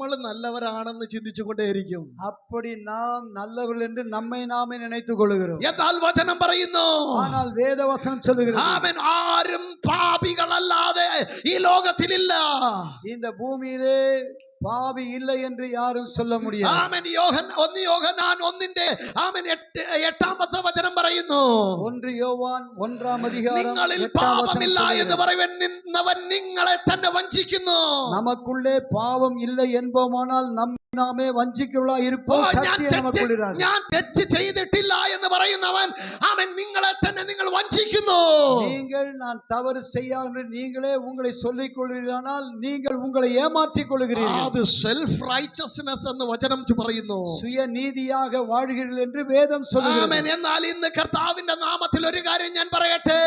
നമ്മൾ നല്ലവരാണെന്ന് ചിന്തിച്ചുകൊണ്ടേയിരിക്കും. அப்படி நாம் நல்லவர்கள் என்று நம்மை நாமே நினைத்துக் கொள்கிறோம். എന്നാൽ വചനം പറയുന്നു, ஆனால் வேதவசனம் சொல்லுகிறது, ആമേൻ, ആരും പാപികളല്ലാതെ ഈ ലോകത്തിലില്ല. இந்த பூமியிலே பாவி இல்லை என்று யாரும் சொல்ல முடியாது. ആമേൻ. യോഹന്നാൻ 1-ന്റെ ആമേൻ 8-ാമത്തെ വചനം പറയുന്നു, 1 യോവാൻ 1-ാം അധികാരം നിങ്ങളിൽ പാപമില്ല എന്ന് പറയുന്നവൻ നിങ്ങളെ തന്നെ വഞ്ചിക്കുന്നു. நமக்குள்ளே பாவம் இல்லை என்போமானால் നമ്മെ വഞ്ചിക്കുള്ള ഇരുപ്പോ സത്യം നമുക്കുള്ളിലാണ്. ഞാൻ തെറ്റ് ചെയ്തിട്ടില്ല എന്ന് പറയുന്നവൻ അവൻ നിങ്ങളെ തന്നെ നിങ്ങൾ വഞ്ചിക്കുന്നു. நீங்கள் நான் தவறு செய்யாத நீங்களே உங்களை சொல்லிக் கொள்கிறீர்களானால் நீங்கள் உங்களை ஏமாற்றிக் கொள்கிறீர்கள். അത് സെൽഫ് റൈച്ചസ്നെസ് എന്ന് വചനം പറയുന്നു. സുയനീതിയാക വാഴുകീர்கள் എന്ന് വേദം சொல்லுகிறது. ആമേൻ. എന്നാൽ ഇന്ന് കർത്താവിന്റെ നാമത്തിൽ ഒരു കാര്യം ഞാൻ പറയട്ടെ.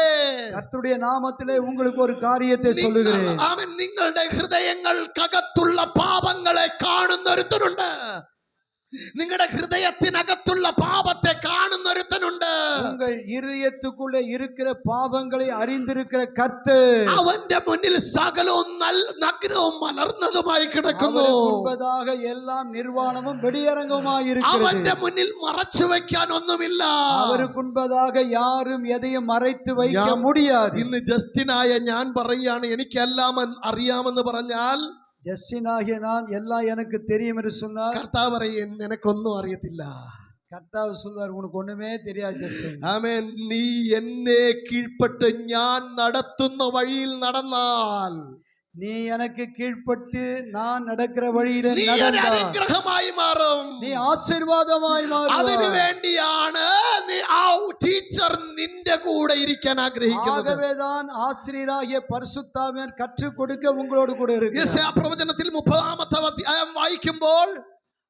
കർത്തരുடைய നാമത്തിലെ உங்களுக்கு ഒരു കാര്യത്തെ சொல்லுகிறேன். ആമേൻ. നിങ്ങളുടെ ഹൃദയങ്ങൾക്കകത്തുള്ള പാപങ്ങളെ കാണുന്ന ഒരുത്തനുണ്ട്. നിങ്ങളുടെ ഹൃദയത്തിനകത്തുള്ള പാപത്തെ കാണുന്ന ഒരുത്തനുണ്ട്. உங்கள் இதயத்துக்குள்ளே இருக்கிற பாவங்களை அறிந்திருக்கிற கர்த்தர் അവന്റെ മുന്നിൽ സകലവും നഗ്നവും മലർന്നതുമായി കിടക്കുന്നു. മുൻപதாக എല്ലാം നിർവാണവും വെടിയറങ്ങുമായി இருக்கிறது. അവന്റെ മുന്നിൽ മറച്ചു വെക്കാൻ ഒന്നുമില്ല. അവർക്ക് മുൻപதாக യാരും എதையும் മറച്ചു வைக்க முடியாது. ഇന്ന് ജസ്റ്റിനായ ഞാൻ പറയുകയാണ്, എനിക്കെല്ലാം അറിയാമെന്ന് പറഞ്ഞാൽ, ജസ്റ്റിനാകിയ ഞാൻ എല്ലാം എനിക്ക് தெரியும் என்று சொன்னார், കർത്താവ് പറയും നിനക്കൊന്നും അറിയത്തില്ല. കർത്താവ് சொல்வார் உனக்கு ஒண்ணுமே தெரியாது ജസ്റ്റിൻ. ആമേൻ. നീ എന്നെ കീഴ്പ്പെട്ട് ഞാൻ നടത്തുന്ന വഴിയിൽ നടന്നാൽ, നീ എനിക്ക് കീഴ്പ്പെട്ട് ഞാൻ നടക്കുന്ന വഴിയിൽ നടന്നാൽ അനുഗ്രഹമായി മാറും, നീ ആശീർവാദമായി മാറും. അതിനു വേണ്ടിയാണ് ആ ടീച്ചർ നിന്റെ കൂടെ ഇരിക്കാൻ ആഗ്രഹിക്കുന്നത്. ആകവേதான் ആശ്രയരാകിയ പരിശുദ്ധാത്മാവിനെ കற்றுக் കൊടുக்க உங்களோடு கூட இருக்கிறார். യെശയ്യാ പ്രവചനത്തിൽ 30-ാമത്തെ അധ്യായം വായിക്കുമ്പോൾ,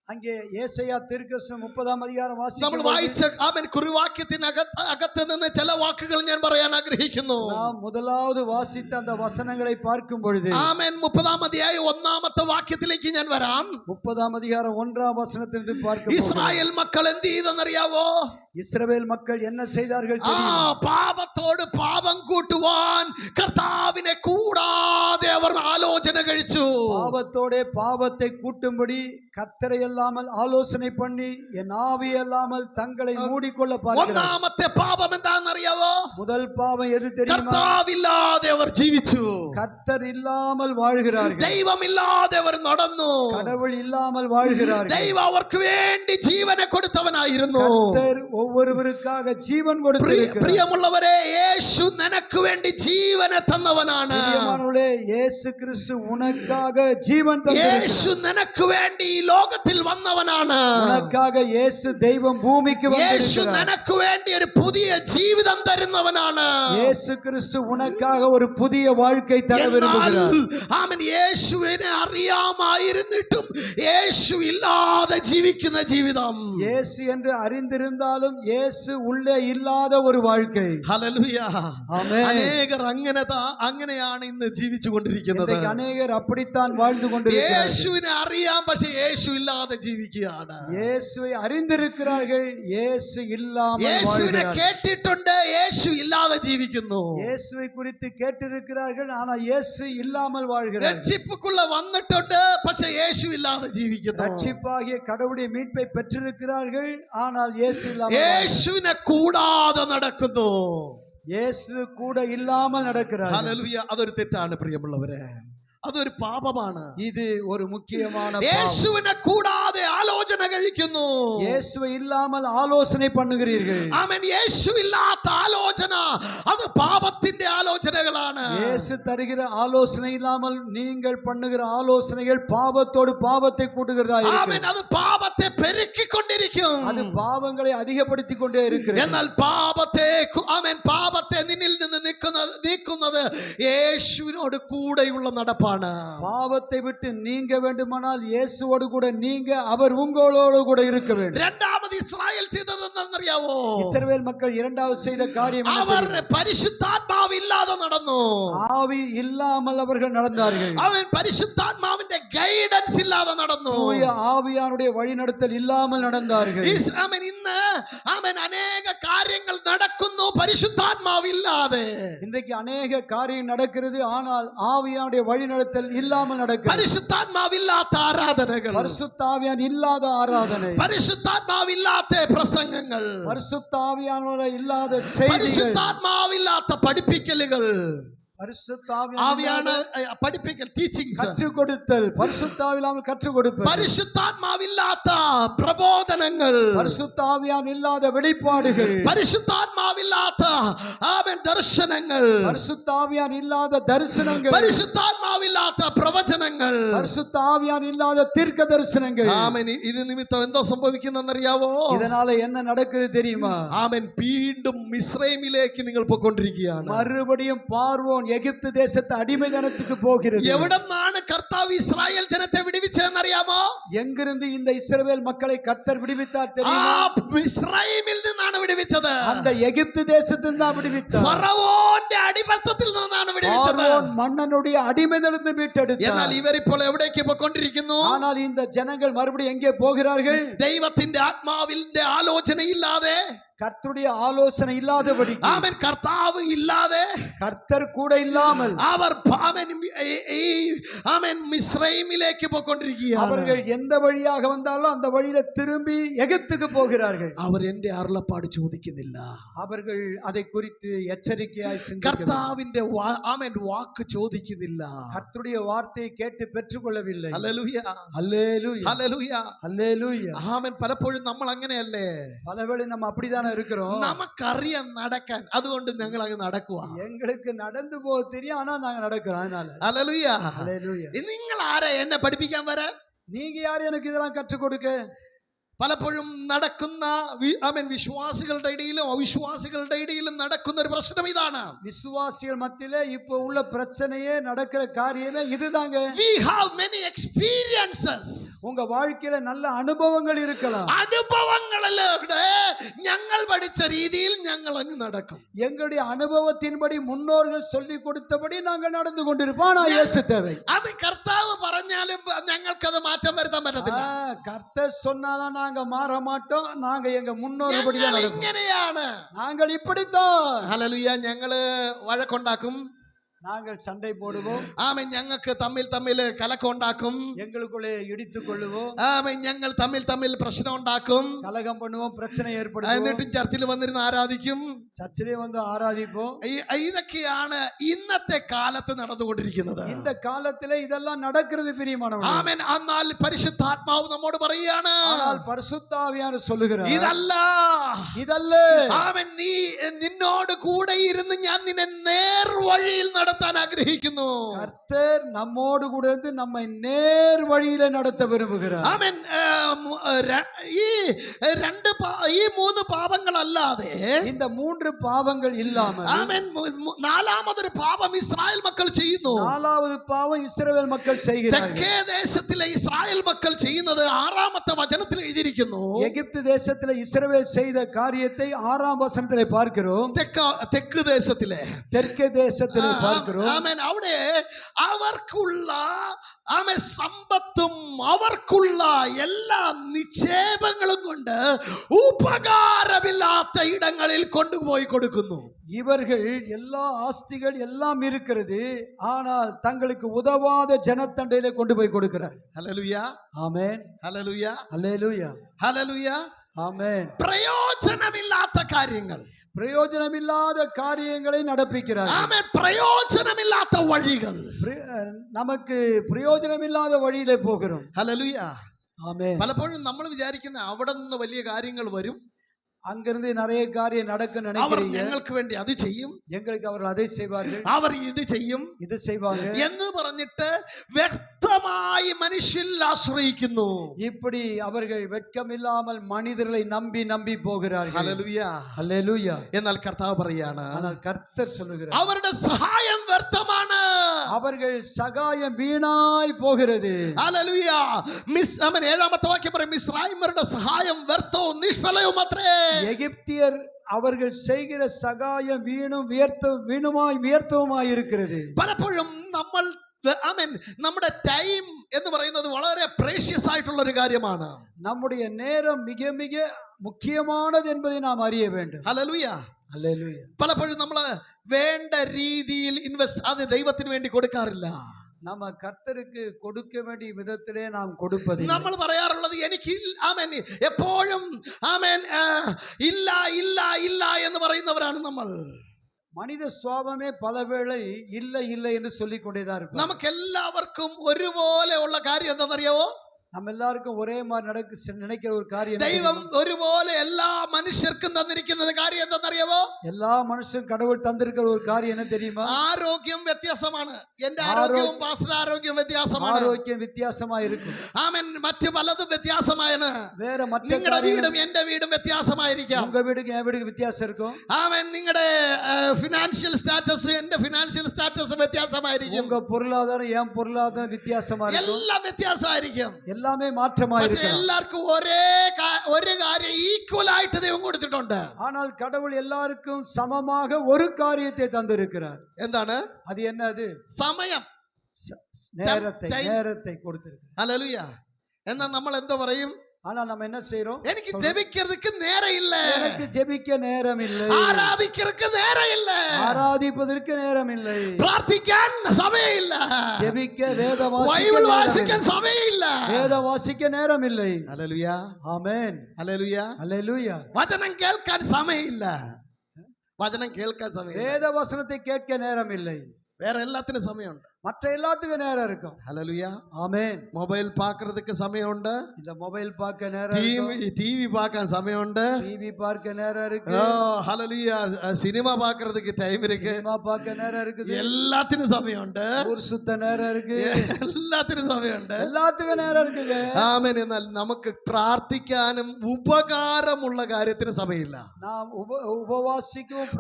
അங்கே യേശയ്യാ തീർക്കദർശനം 30-ാം അധികാരം നമ്മൾ വായിച്ച ആമേൻ കുറിവാക്യത്തിനകത്ത് നിന്ന് ചില വാക്കുകൾ ഞാൻ പറയാൻ ആഗ്രഹിക്കുന്നു. നാം முதலாவது വാസിച്ച அந்த വചനങ്ങളെ பார்க்கும் பொழுது, ആമേൻ, 30-ാം അധ്യായം 1-ാമത്തെ വാക്യത്തിലേക്ക് ഞാൻ വരാം. 30-ാം അധികാരം 1-ാം വചനത്തിൽ നിന്ന് பார்க்கும் ഇസ്രായേൽ മക്കൾ എന്ത് ചെയ്തെന്നറിയാവോ? ഇസ്രായേൽ മക്കൾ என்ன செய்தார்கள் தெரியுமா? പാപത്തോട് പാപം കൂട്ടുവാൻ കർത്താവിനെ കൂടാതെ അവർ ആലോചന കഴിച്ചു. പാപത്തോടെ പാപത്തെ കൂട്ടുംപടി കർത്തരെ അല്ലാமல் ആലോചന பண்ணி என் ஆவி அல்லாமல் தங்களை மூடிக்கொள்ள பார்க்கிறார்கள். ഒന്നാമത്തെ പാപം എന്താണെന്നറിയാവോ? முதல் பாவம் எது தெரியுமா? കർത്താവില്ലാതെ അവർ ജീവിച്ചു. கர்த்தர் இல்லாமல் வாழ்கிறார்கள். ദൈവമില്ലാതെ അവർ നടന്നു. கடவுள் இல்லாமல் வாழ்கிறார்கள். ദൈവം അവർക്ക് വേണ്ടി ജീവനെ കൊടുത്തവനായിരുന്നു. கர்த்தர் ஒவ்வொருவருக்காக ஜீவன் கொடுத்திருக்கிறார். പ്രിയമുള്ളവരെ, യേശു നിനക്ക് വേണ്ടി ജീവനെ തന്നവനാണ്. പ്രിയമാനവരെ, യേശു ക്രിസ്തു ഉനക്കാக ജീവൻ തന്നിരിക്കുന്നു. യേശു നിനക്ക് വേണ്ടി ഈ ലോകത്തിൽ വന്നവനാണ്. ഉനക്കാக യേശു ദൈവം ഭൂമിക്ക് വന്നിരിക്കുന്നു. യേശു നിനക്ക് വേണ്ടി ഒരു പുതിയ ജീവിതം തരുന്നവനാണ്. യേശു ക്രിസ്തു ഉനക്കാக ഒരു പുതിയ வாழ்க்கை തര വിരുമ്പുகிறாർ. ആമേൻ. യേശുവിനെ അറിയാമായിരുന്നിട്ടും യേശു ഇല്ലാതെ ജീവിക്കുന്ന ജീവിതം. യേശു എന്ന് അറിഞ്ഞിരുന്നാലും യേശു ഉള്ളേ ഇല്ലാத ഒരു வாழ்க்கை. ഹല്ലേലൂയ. ആമേൻ. അനേകർ അങ്ങനെയാണ് ഇന്ന് ജീവിച്ചു കൊണ്ടിരിക്കുന്നത്. അനേകർ അപ്പടിത്താൻ வாழ்ந்து கொண்டிருக்கிறார்கள். യേശുവിനെ അറിയാം, പക്ഷേ യേശു ഇല്ലാതെ ജീവിക്കുകയാണ്. യേശുവെ അറിഞ്ഞിരിக்கிறார்கள், യേശു ഇല്ലാமல் യേശുവിനെ வாழ்கிறார்கள். കേട്ടിട്ടുണ്ട്, യേശു ഇല്ലാതെ ജീവിക്കുന്നു. യേശുവെ കുറിച്ച് കേട്ടിരിக்கிறார்கள், ஆனால் യേശു ഇല്ലാமல் வாழ்கிறார்கள். രക്ഷിപ്പുക്കുള്ള വന്നിട്ടുണ്ട്, പക്ഷേ യേശു ഇല്ലാതെ ജീവിക്കുന്നു. രക്ഷിപ്പാകിയ கடவுளுடைய மீட்பை பெற்றிருக்கிறார்கள், ஆனால் യേശു ഇല്ലാமல் യേശുവിനെ കൂടാതെ നടക്കുന്നു. യേശു കൂടെ ഇല്ലാமல் നടக்கிறார்கள். ഹല്ലേലൂയ. അതൊരു തെറ്റാണ് പ്രിയമുള്ളവരെ, അതൊരു പാപമാണ്. ഇത് ഒരു മുഖ്യமான പാപം. യേശുവിനെ കൂടാതെ ആലോചന കഴിക്കുന്നു. യേശുവെ ഇല്ലാமல் ആലോചന பண்ணுகிறீர்கள். ആമേൻ. യേശു ഇല്ലാത്ത ആലോചന അത് പാപത്തിന്റെ ആലോചനകളാണ്. യേശു തരുகிற ആലോചന ഇല്ലാமல் நீங்கள் பண்ணுகிற ആലോചനകൾ പാപത്തോട് പാപത്തെ കൂട്ടുகிறതായിരിക്കും. ആമേൻ. അത് പാപത്തെ പെരുക്കിക്കൊണ്ടിരിക്കും. അത് പാപങ്ങളെ അധികപ്പെടുത്തിക്കൊണ്ടേ ഇരിക്കും. എന്നാൽ പാപത്തെ നിന്നിൽ നിന്ന് നീക്കുന്നത് യേശുവിനോട് കൂടെയുള്ള നടപ്പാണ്. പാപത്തെ വിട്ട് നീങ്ങ വേണ്ടുമാனால் യേശുവോട് കൂടെ നീങ്ങ അവർ ഉങ്ങളോട് കൂടെ இருக்க வேண்டும். രണ്ടാമത് ഇസ്രായേൽ ചെയ്തത് എന്താണെന്നറിയാവോ? ഇസ്രായേൽ മക്കൾ இரண்டாவது ചെയ്ത കാര്യം അവർ പരിശുദ്ധാത്മാവ് ഇല്ലാതെ നടന്നു. ആവി ഇല്ലാமல் അവர்கள் നടந்தார்கள். അവൻ പരിശുദ്ധാത്മാവിന്റെ ഗൈഡൻസ് ഇല്ലാതെ നടന്നു. தூய ஆவியானுடைய வழிநடத்தல் இல்லாமல் நடந்தார்கள். ഇന്ന് അനേക കാര്യങ്ങൾ നടക്കുന്നു പരിശുദ്ധാത്മാവില്ലാതെ. இன்றைக்கு அநேக காரியம் நடக்கிறது, ஆனால் ஆவியானுடைய வழிநடத்தல் இல்லாமல் நடக்கிறது. പരിശുദ്ധാത്മാവില്ലാത്ത ആരാധനകൾ, பரிசுத்த ஆவியான் இல்லாத ஆராதனை, പരിശുദ്ധാത്മാവില്ലാത്ത പ്രസംഗങ്ങൾ, பரிசுத்த ஆவியானோட இல்லாத செய்திகள், പരിശുദ്ധാത്മാവില്ലാത്ത പഠിപ്പിക്കലുകൾ, பரிசுத்த ആവിയാണ് പഠിപ്പിക്കൽ, ടീച്ചിങ്സ്, கற்றுக் കൊടുത്തൽ, பரிசுத்த ஆவியால் கற்றுக் கொடுப்பது, പരിശുദ്ധാത്മാവില്ലാത്ത പ്രബോധനങ്ങൾ, பரிசுத்த ஆவியான் இல்லாத வெளிப்பாடுகள், പരിശുദ്ധാത്മാവില്ലാത്ത ദർശനങ്ങൾ, பரிசுத்த ஆவியான் இல்லாத தரிசனங்கள், പരിശുദ്ധാത്മാവില്ലാത്ത പ്രവചനങ്ങൾ, பரிசுத்த ஆவியான் இல்லாத தீர்க்க தரிசனங்கள். ആമേൻ. ഇത് നിമിത്തം എന്തോ സംഭവിക്കുന്നറിയാവോ? இதனால என்ன நடக்குது தெரியுமா? ആമേൻ. വീണ്ടും മിസ്രൈമിലേക്ക് നിങ്ങൾ പോയിക്കൊണ്ടിരിക്കുകയാണ്. மறுபடியும் பார்வோன் எகிப்து தேசத்து അടിമതനத்துக்கு போகிறது. എവിടെന്നാണ് കർത്താവ് ഇസ്രായേൽ ജനത്തെ വിടുവിച്ചതെന്നറിയാമോ? எங்கிருந்து இந்த இஸ்ரவேல் மக்களை கர்த்தர் விடுவித்தார் தெரியுமா? മിസ്രൈമിൽ നിന്നാണ് വിടുവിച്ചത്. அந்த எகிப்து தேசத்தில் தான் விடுவித்தார். ഫറവോന്റെ അടിമത്തത്തിൽ നിന്നാണ് വിടുവിച്ചത്. பார்வோன் மன்னனுடைய അടിമതനത്തിൽ மீட்டெடுத்தார். എന്നാൽ ഇവരിപ്പോൾ എവിടേക്ക് പോയിക്കൊണ്ടിരിക്കുന്നു? ஆனால் இந்த ஜனங்கள் மறுபடியும் எங்கே போகிறார்கள்? ദൈവത്തിന്റെ ആത്മാവിന്റെ ആലോചനയില്ലാതെ, கர்த்தருடைய ஆலோசனை இல்லாதபடி, ആമേൻ, കർത്താവ് ഇല്ലാതെ, கர்த்தர் கூட இல்லாமல் അവർ മിസ്രൈമിലേക്ക് പോയിക്കൊണ്ടിരിക്കുകയാണ്. அவர்கள் எந்த வழியாக வந்தாலும் அந்த வழியில திரும்பி எகிப்துக்கு போகிறார்கள். അവർ എന്റെ അരുളപ്പാട് ചോദിക്കുന്നില്ല. அவர்கள் அதை குறித்து எச்சரிக்கையாய் சிந்திக்கவில்லை. കർത്താവിന്റെ വാക്ക് ചോദിക്കുന്നില്ല. கர்த்தருடைய வார்த்தையை கேட்டு பெற்றுக்கொள்ளவில்லை. ഹല്ലേലൂയ, ஹல்லேலூயா, ഹല്ലേലൂയ, ஹல்லேலூயா. ആമേൻ. പലപ്പോഴും നമ്മൾ അങ്ങനെയല്ലേ? பலவேளை நம்ம அப்படிதானே இருக்கிறோம். നമുക്കറിയാം നടക്കാൻ, അതുകൊണ്ട് ഞങ്ങൾ അങ്ങ് നടക്കുക. எங்களுக்கு நடந்து போக தெரியும், ஆனா நாங்க நடக்கிறோம். அதனால ഹല്ലേലൂയ, ஹல்லேலூயா. നിങ്ങൾ ആരാ എന്നെ പഠിപ്പിക്കാൻ വരാൻ? நீங்க யாரு எனக்கு இதெல்லாம் கற்றுக் கொடுக்க? പലപ്പോഴും നടക്കുന്ന വിശ്വാസികളുടെ ഇടയിലും അവിശ്വാസികളുടെ ഇടയിലും നടക്കുന്ന ഒരു പ്രശ്നം ഇതാണ്. விசுவாசிகள் மத்தியிலே இப்போ உள்ள பிரச்சனையே, நடக்கிற காரியமே இதுதாங்க. We have many experiences. உங்க வாழ்க்கையில நல்ல அனுபவங்கள் இருக்கலாம். അനുഭവങ്ങളിലൂടെ ഞങ്ങൾ പഠിച്ച രീതിയിൽ ഞങ്ങൾ അങ്ങ് നടക്കും. எங்களுடைய அனுபவத்தின்படி முன்னோர்கள் சொல்லி கொடுத்தபடி நாங்கள் நடந்து கொண்டிருப்போம். ஆனா இயேசு தேவை. അത് കർത്താവ് പറഞ്ഞാലും ഞങ്ങൾക്കത് മാറ്റം വരുത്താൻ പറ്റത്തില്ല. கர்த்தர் சொன்னாலும் நாங்க மாற மாட்டோம். நாங்க எங்க முன்னோர்கள்படி தான் நடப்போம். ഇങ്ങനെയാണ്. நாங்கள் இப்படித்தான். ഹല്ലേലൂയ. ഞങ്ങള് വഴക്കുണ്ടാക്കും, நாங்கள் சண்டை போடுவோம். ആമേൻ. ഞങ്ങൾക്ക് തമ്മിൽ കലക്കമുണ്ടാക്കും, எங்களுக்குள்ளே இடித்துக் கொள்ளுவோம். ആമേൻ. ഞങ്ങൾ തമ്മിൽ പ്രശ്നം ഉണ്ടാക്കും, கலகம் பண்ணுவோம், பிரச்சனை ஏற்படுத்துவோம். എന്നിട്ടും ചർച്ചിൽ വന്നിരുന്ന് ആരാധിക്കും, சர்ச்சிலே வந்து ஆராதிப்போம். ഇതൊക്കെയാണ് ഇന്നത്തെ കാലത്ത് നടന്നുകൊണ്ടിരിക്കുന്നത്. இந்த காலத்திலே இதெல்லாம் நடக்கிறது பிரியமானவர்களே. ആമേൻ. എന്നാൽ പരിശുദ്ധാത്മാവ് നമ്മോട് പറയുകയാണ്, ஆனால் பரிசுத்த ஆவியானவர் சொல்லுகிறார், ഇതല്ല, இதல்ல. ആമേൻ. നിന്നോട് കൂടെ ഇരുന്ന് ഞാൻ നിന്നെ നേർവഴിയിൽ നടത്താൻ ആഗ്രഹിക്കുന്നു. கர்த்தர் நம்மோடு கூட இருந்து நம்மை நேர் வழியிலே நடத்த விரும்புகிறார். ആമേൻ. ഈ മൂന്ന് പാപങ്ങളല്ലാതെ, இந்த மூன்று பாவங்கள் இல்லாமல், ആമേൻ, നാലാമതൊരു പാപം ഇസ്രായേൽ മക്കൾ ചെയ്യുന്നു. நாலாவது பாவம் இஸ்ரவேல் மக்கள் செய்கிறார்கள். തെക്കേ ദേശത്തിലെ ഇസ്രായേൽ മക്കൾ ചെയ്യുന്നത് 6-ാമത്തെ വചനത്തിൽ എഴുതിയിരിക്കുന്നു. எகிப்து தேசத்திலே இஸ்ரவேல் செய்த காரியத்தை 6ஆம் வசனத்திலே பார்க்கிறோம். തെക്ക് ദേശത്തിലെ, தெற்கே தேசத்திலே பார்க்கிறோம். ആമേൻ. അവിടെ അവർക്കുള്ള സമ്പത്തും അവർക്കുള്ള എല്ലാ നിക്ഷേപങ്ങളും കൊണ്ട് ഉപകാരമില്ലാത്ത ഇടങ്ങളിൽ കൊണ്ടുപോയി കൊടുക്കുന്നു. இவர்கள் எல்லா ஆஸ்திகள் எல்லாம் இருக்கிறது, ஆனால் தங்களுக்கு உதவாத ஜனத்தண்டையிலே கொண்டு போய் கொடுக்கிறார். ഹല്ലേലൂയ, ஆமென், ഹല്ലേലൂയ, அல்லேலூயா, ഹല്ലേലൂയ. ஆமென். പ്രയോജനമില്ലാത്ത കാര്യങ്ങൾ, பிரயோஜனமில்லாத காரியங்களை நடப்பிக்கிறார். ആമേൻ. പ്രയോജനമില്ലാത്ത വഴികൾ, நமக்கு பிரயோஜனமில்லாத வழியிலே போகிறோம். ഹല്ലേലൂയ, ஆமென். പലപ്പോഴും നമ്മൾ വിചാരിക്കുന്ന അവിടെ നിന്ന് വലിയ കാര്യങ്ങൾ വരും, அங்கிருந்து நிறைய காரியம் நடக்குன்னு അവർ நினைக்கிறீங்க. ഞങ്ങൾക്ക് വേണ്ടി അത് ചെയ്യും, எங்களுக்கு அவர்கள் அதை செய்வார்கள், അവർ ഇത് ചെയ്യും இது செய்வாங்க എന്ന് പറഞ്ഞിട്ട് വ്യക്തമായി മനുഷ്യരിൽ ആശ്രയിക്കുന്നു. இப்படி அவர்கள் வெட்கமில்லாமல் மனிதர்களை நம்பி நம்பி போகிறார்கள். ഹല്ലേലൂയ, அல்லேலூயா. എന്നാൽ കർത്താവ് പറയാണ്, ஆனால் கர்த்தர் சொல்லுகிறார், അവരുടെ സഹായം വ്യർത്ഥമാണ്. அவர்கள் சகாயம் வீணாய் போகிறது. ഹല്ലേലൂയ. 7-ാമത്തെ വാക്യം പറയും, മിസ്രൈമ്യരുടെ സഹായം വ്യർത്ഥവും നിഷ്ഫലവും അത്രേ. எகிப்தியர் அவர்கள் செய்கிற சகாயம் வீணுமாய் வியர்த்தவுமாய் இருக்கிறது. പലപ്പോഴും നമ്മൾ നമ്മുടെ ടൈം എന്ന് പറയുന്നത് വളരെ പ്രേഷ്യസ് ആയിട്ടുള്ള ഒരു കാര്യമാണ്. நம்முடைய நேரம் மிக மிக முக்கியமானது என்பதை நாம் அறிய வேண்டும். ഹല്ലേലൂയ. அல்லேலூயா. പലപ്പോഴും നമ്മൾ വേണ്ട രീതിയിൽ ഇൻവെസ്റ്റ് അത് ദൈവത്തിന് വേണ്ടി കൊടുക്കാറില്ല. நம்ம கர்த்தருக்கு கொடுக்க வேண்டிய விதத்திலே நாம் கொடுப்பதில்லை. നമ്മൾ പറയാറുള്ളത് എനിക്ക് ആമേൻ എപ്പോഴും ആമേൻ ഇല്ല ഇല്ല ഇല്ല എന്ന് പറയുന്നവരാണ് നമ്മൾ. மனித சுவாபமே பலவேளை இல்லை இல்லை என்று சொல்லிக் கொண்டேதான் இருப்போம். നമുക്ക് എല്ലാവർക്കും ഒരുപോലെ ഉള്ള കാര്യം എന്താണെന്നറിയാവോ? நம்ம எல்லாருக்கும் ஒரே மாதிரி நினைக்கிற ஒரு காரியம், ദൈവം ഒരുപോലെ എല്ലാ മനുഷ്യർക്കും തന്നിരിക്കുന്ന കാര്യം എന്താണെന്നറിയാവോ? எல்லா மனுஷன் கடவுள் தந்திருக்கிற ஒரு காரியம் என்ன தெரியுமா? ആരോഗ്യം വ്യത്യാസമാണ്. എന്റെ ആരോഗ്യവും പാസ്റ്റർ ആരോഗ്യം വ്യത്യാസമാണ്. ആരോഗ്യം വ്യത്യാസമായി இருக்கும். ആമേൻ. മറ്റു പലതും വ്യത്യാസമാണ്. வேற மற்ற നിങ്ങളുടെ വീടും എന്റെ വീടും വ്യത്യാസമായിരിക്കാം. உங்க வீடுக்கு என் வீடுக்கு வித்தியாசம் இருக்கும். ആമേൻ. നിങ്ങളുടെ ഫിനാൻഷ്യൽ സ്റ്റാറ്റസ് എന്റെ ഫിനാൻഷ്യൽ സ്റ്റാറ്റസ് വ്യത്യാസമായിരിക്കും. உங்க பொருளாதாரம் என் பொருளாதாரம் வித்தியாசமா இருக்கும். എല്ലാം വ്യത്യാസമായിരിക്കും. எல்லாமே மாற்றமா പക്ഷേ இருக்கும். എല്ലാവർക്കും ഒരു കാര്യം ഈക്വൽ ആയിട്ട് ദൈവം കൊടുത്തിട്ടുണ്ട്. ஆனால் கடவுள் எல்லாருக்கும் சமமாக ஒரு காரியத்தை தந்திருக்கிறார். എന്താണ് அது என்னது? സമയം, நேரத்தை கொடுத்திருக்கிறார். ഹല്ലേലൂയ. എന്നാൽ നമ്മൾ എന്താ പറയും? ஆனா நம்ம என்ன செய்றோம்? എനിക്ക് ജപിக்கிறதுக்கு നേരം ഇല്ല, எனக்கு ஜெபிக்க நேரம் இல்லை, ആരാധിக்கிறதுக்கு നേരം ഇല്ല, ஆராதிப்பதற்கு நேரம் இல்லை, പ്രാർത്ഥിക്കാൻ സമയമില്ല, ஜெபிக்க ബൈബിൾ വാസിക്കാൻ സമയമില്ല, வேத வாசிக்க நேரம் இல்லை. ഹല്ലേലൂയ. ஆமென். ഹല്ലേലൂയ. அல்லேலூயா. വചനം കേൾക്കാൻ സമയമില്ല, വചനം കേൾക്കാൻ സമയം, வேத வசனத்தை கேட்க நேரம் இல்லை. വേറെ എല്ലാത്തിനും സമയമുണ്ട്. மற்ற எல்லாத்துக்கும் நேரம் இருக்கும். ഹല്ലേലൂയ. ஆமென். മൊബൈൽ பார்க்கிறதுக்கு സമയമുണ്ട്, இந்த மொபைல் பார்க்க நேரம் இருக்கு, டிவி பார்க்க സമയമുണ്ട്, டிவி பார்க்க நேரம் இருக்கு, ഹല്ലേലൂയ, സിനിമ பார்க்கிறதுக்கு டைம் இருக்கு, சினிமா பார்க்க நேரம் இருக்குது, எல்லாத்திനും സമയമുണ്ട്, ஊர் சுத்த நேரம் இருக்கு, എല്ലാത്തിനും സമയമുണ്ട്, எல்லாத்துக்கும் நேரம் இருக்குங்க. ആമേൻ. എന്നാൽ നമുക്ക് പ്രാർത്ഥിക്കാനും ഉപകാരമുള്ള കാര്യത്തിന് സമയമില്ല. நாம் உபவாசிக்கும்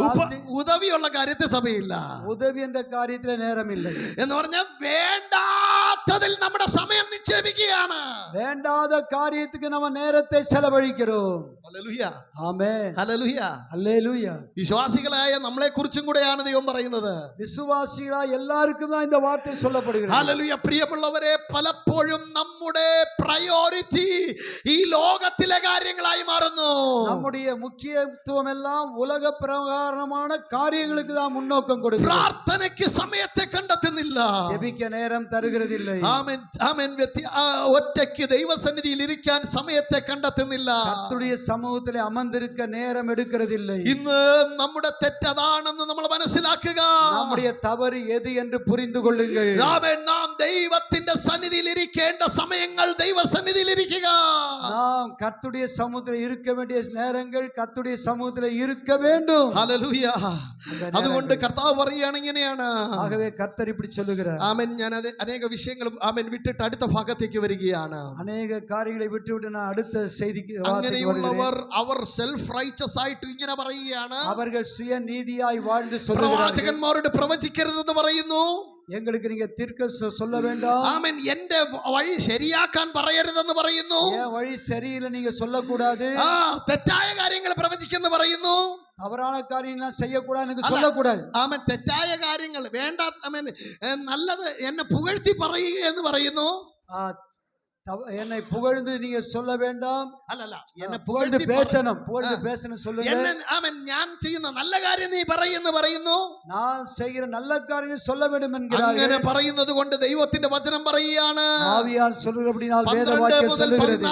ഉദവിയുള്ള കാര്യത്തിന് സമയമില്ല. உதவி என்ற காரியத்திலே நேரம் இல்லை. എന്ന് പറഞ്ഞാൽ വേണ്ടാത്തതിൽ നമ്മുടെ സമയം നിക്ഷേപിക്കുകയാണ്. வேண்டாத காரியத்துக்கு நம்ம நேரத்தை செலவழிக்கிறோம். ഹല്ലേലൂയ. ஆமென். ഹല്ലേലൂയ. அல்லேலூயா. വിശ്വാസികളായ നമ്മളെ കുറിച്ചും കൂടെയാണ് ദൈവം പറയുന്നത്. വിശ്വാസികളാ എല്ലാവർക്കും தான் இந்த வார்த்தை சொல்லப்படுகிறது. ഹല്ലേലൂയ. പ്രിയമുള്ളവരെ, പലപ്പോഴും നമ്മുടെ പ്രയോറിറ്റി ഈ ലോകത്തിലെ കാര്യങ്ങളായി മാറുന്നു. நம்முடைய முக்கியத்துவம் எல்லாம் உலக பிரகாரமான காரியங்களுக்கு தான் முன்னோக்கம் கொடுக்கிறோம். പ്രാർത്ഥനയ്ക്ക് സമയത്തെ കണ്ടെത്തുന്നില്ല, ജപിക്ക നേരം തരുகிறதில்லை. ആമേൻ. ആമേൻ. ഒറ്റയ്ക്ക് ദൈവസന്നിധിയിൽ ഇരിക്കാൻ സമയത്തെ കണ്ടെത്തുന്നില്ല, കർത്തരുடைய സമൂഹത്തിലെ അമർന്നിരിക്ക നേരം എടുக்கிறதில்லை. ഇന്ന് നമ്മുടെ തെറ്റതാണെന്ന് നമ്മൾ മനസ്സിലാക്കുക. നമ്മുടെ തവറ് ഏത് എന്ന് പുരിந்து കൊള്ളുங்கள். ആമേൻ. നാം ദൈവത്തിന്റെ സന്നിധിയിൽ ഇരിക്കേണ്ട സമയങ്ങൾ ദൈവസന്നിധിയിൽ ഇരിക്കുക. നാം കർത്തരുடைய സമുദ്രത്തിൽ இருக்க வேண்டிய നേരങ്ങൾ കർത്തരുடைய സമുദ്രത്തിൽ இருக்க வேண்டும். ഹല്ലേലൂയ. അതുകൊണ്ട് കർത്താവ് പറയുകയാണ് ഇങ്ങനെയാണ്. ആകവേ കർത്തർ இப்படி சொல்லுகிறார். ആമേൻ. ഞാൻ അനേക വിഷയങ്ങൾ ആമേൻ വിട്ടിട്ട് അടുത്ത ഭാഗത്തേക്ക് വരികയാണ്. അനേക കാര്യങ്ങളെ വിട്ടുവിട്ട് ഞാൻ അടുത്ത செய்திக்கு അങ്ങനെയുള്ളവർ അവർ സെൽഫ് റൈച്ചസ് ആയിട്ട് ഇങ്ങനെ പറയുകയാണ്. അവர்கள் சுயநீதியாய் வாழ்ந்து சொல்லுகிறார்கள். പ്രവാചകന്മാരോട് പ്രവചിക്കരുതെന്ന് പറയുന്നു. எங்களுக்கு நீங்க தீர்க்க சொல்ல வேண்டாம். ആമേൻ. എന്റെ വഴി ശരിയാക്കാൻ പറയരുതെന്ന് പറയുന്നു. என் வழி சரியில்லை நீங்க சொல்லக்கூடாது. തെറ്റായ കാര്യങ്ങൾ പ്രവചിക്കെന്ന് പറയുന്നു. தவறான காரியம் நான் செய்யக்கூடாது எனக்கு சொல்லக்கூடாது. ആമേൻ. തെറ്റായ കാര്യങ്ങൾ വേണ്ട, ആമേൻ, നല്ലത് എന്നെ പുകഴ്ത്തി പറയുക എന്ന് പറയുന്നു. என்னை புகழ்ந்து நீங்க சொல்ல வேண்டாம். അല്ലല്ല, എന്നെ புகழ்ந்து பேசணும், புகழ்ந்து பேசணும் சொல்லுங்க. ആമേൻ. ഞാൻ ചെയ്യുന്ന നല്ല കാര്യം നീ പറയുന്നു പറയുന്നു. நான் செய்கிற நல்ல காரியம் சொல்ல வேண்டும் என்கிறார்கள். അങ്ങനെ പറയുന്നത് കൊണ്ട് ദൈവത്തിന്റെ വചനം പറയുകയാണ്. ആവിയാൽ சொல்லுகிறபடியால் வேதவாக்கியம் சொல்லுகிறது.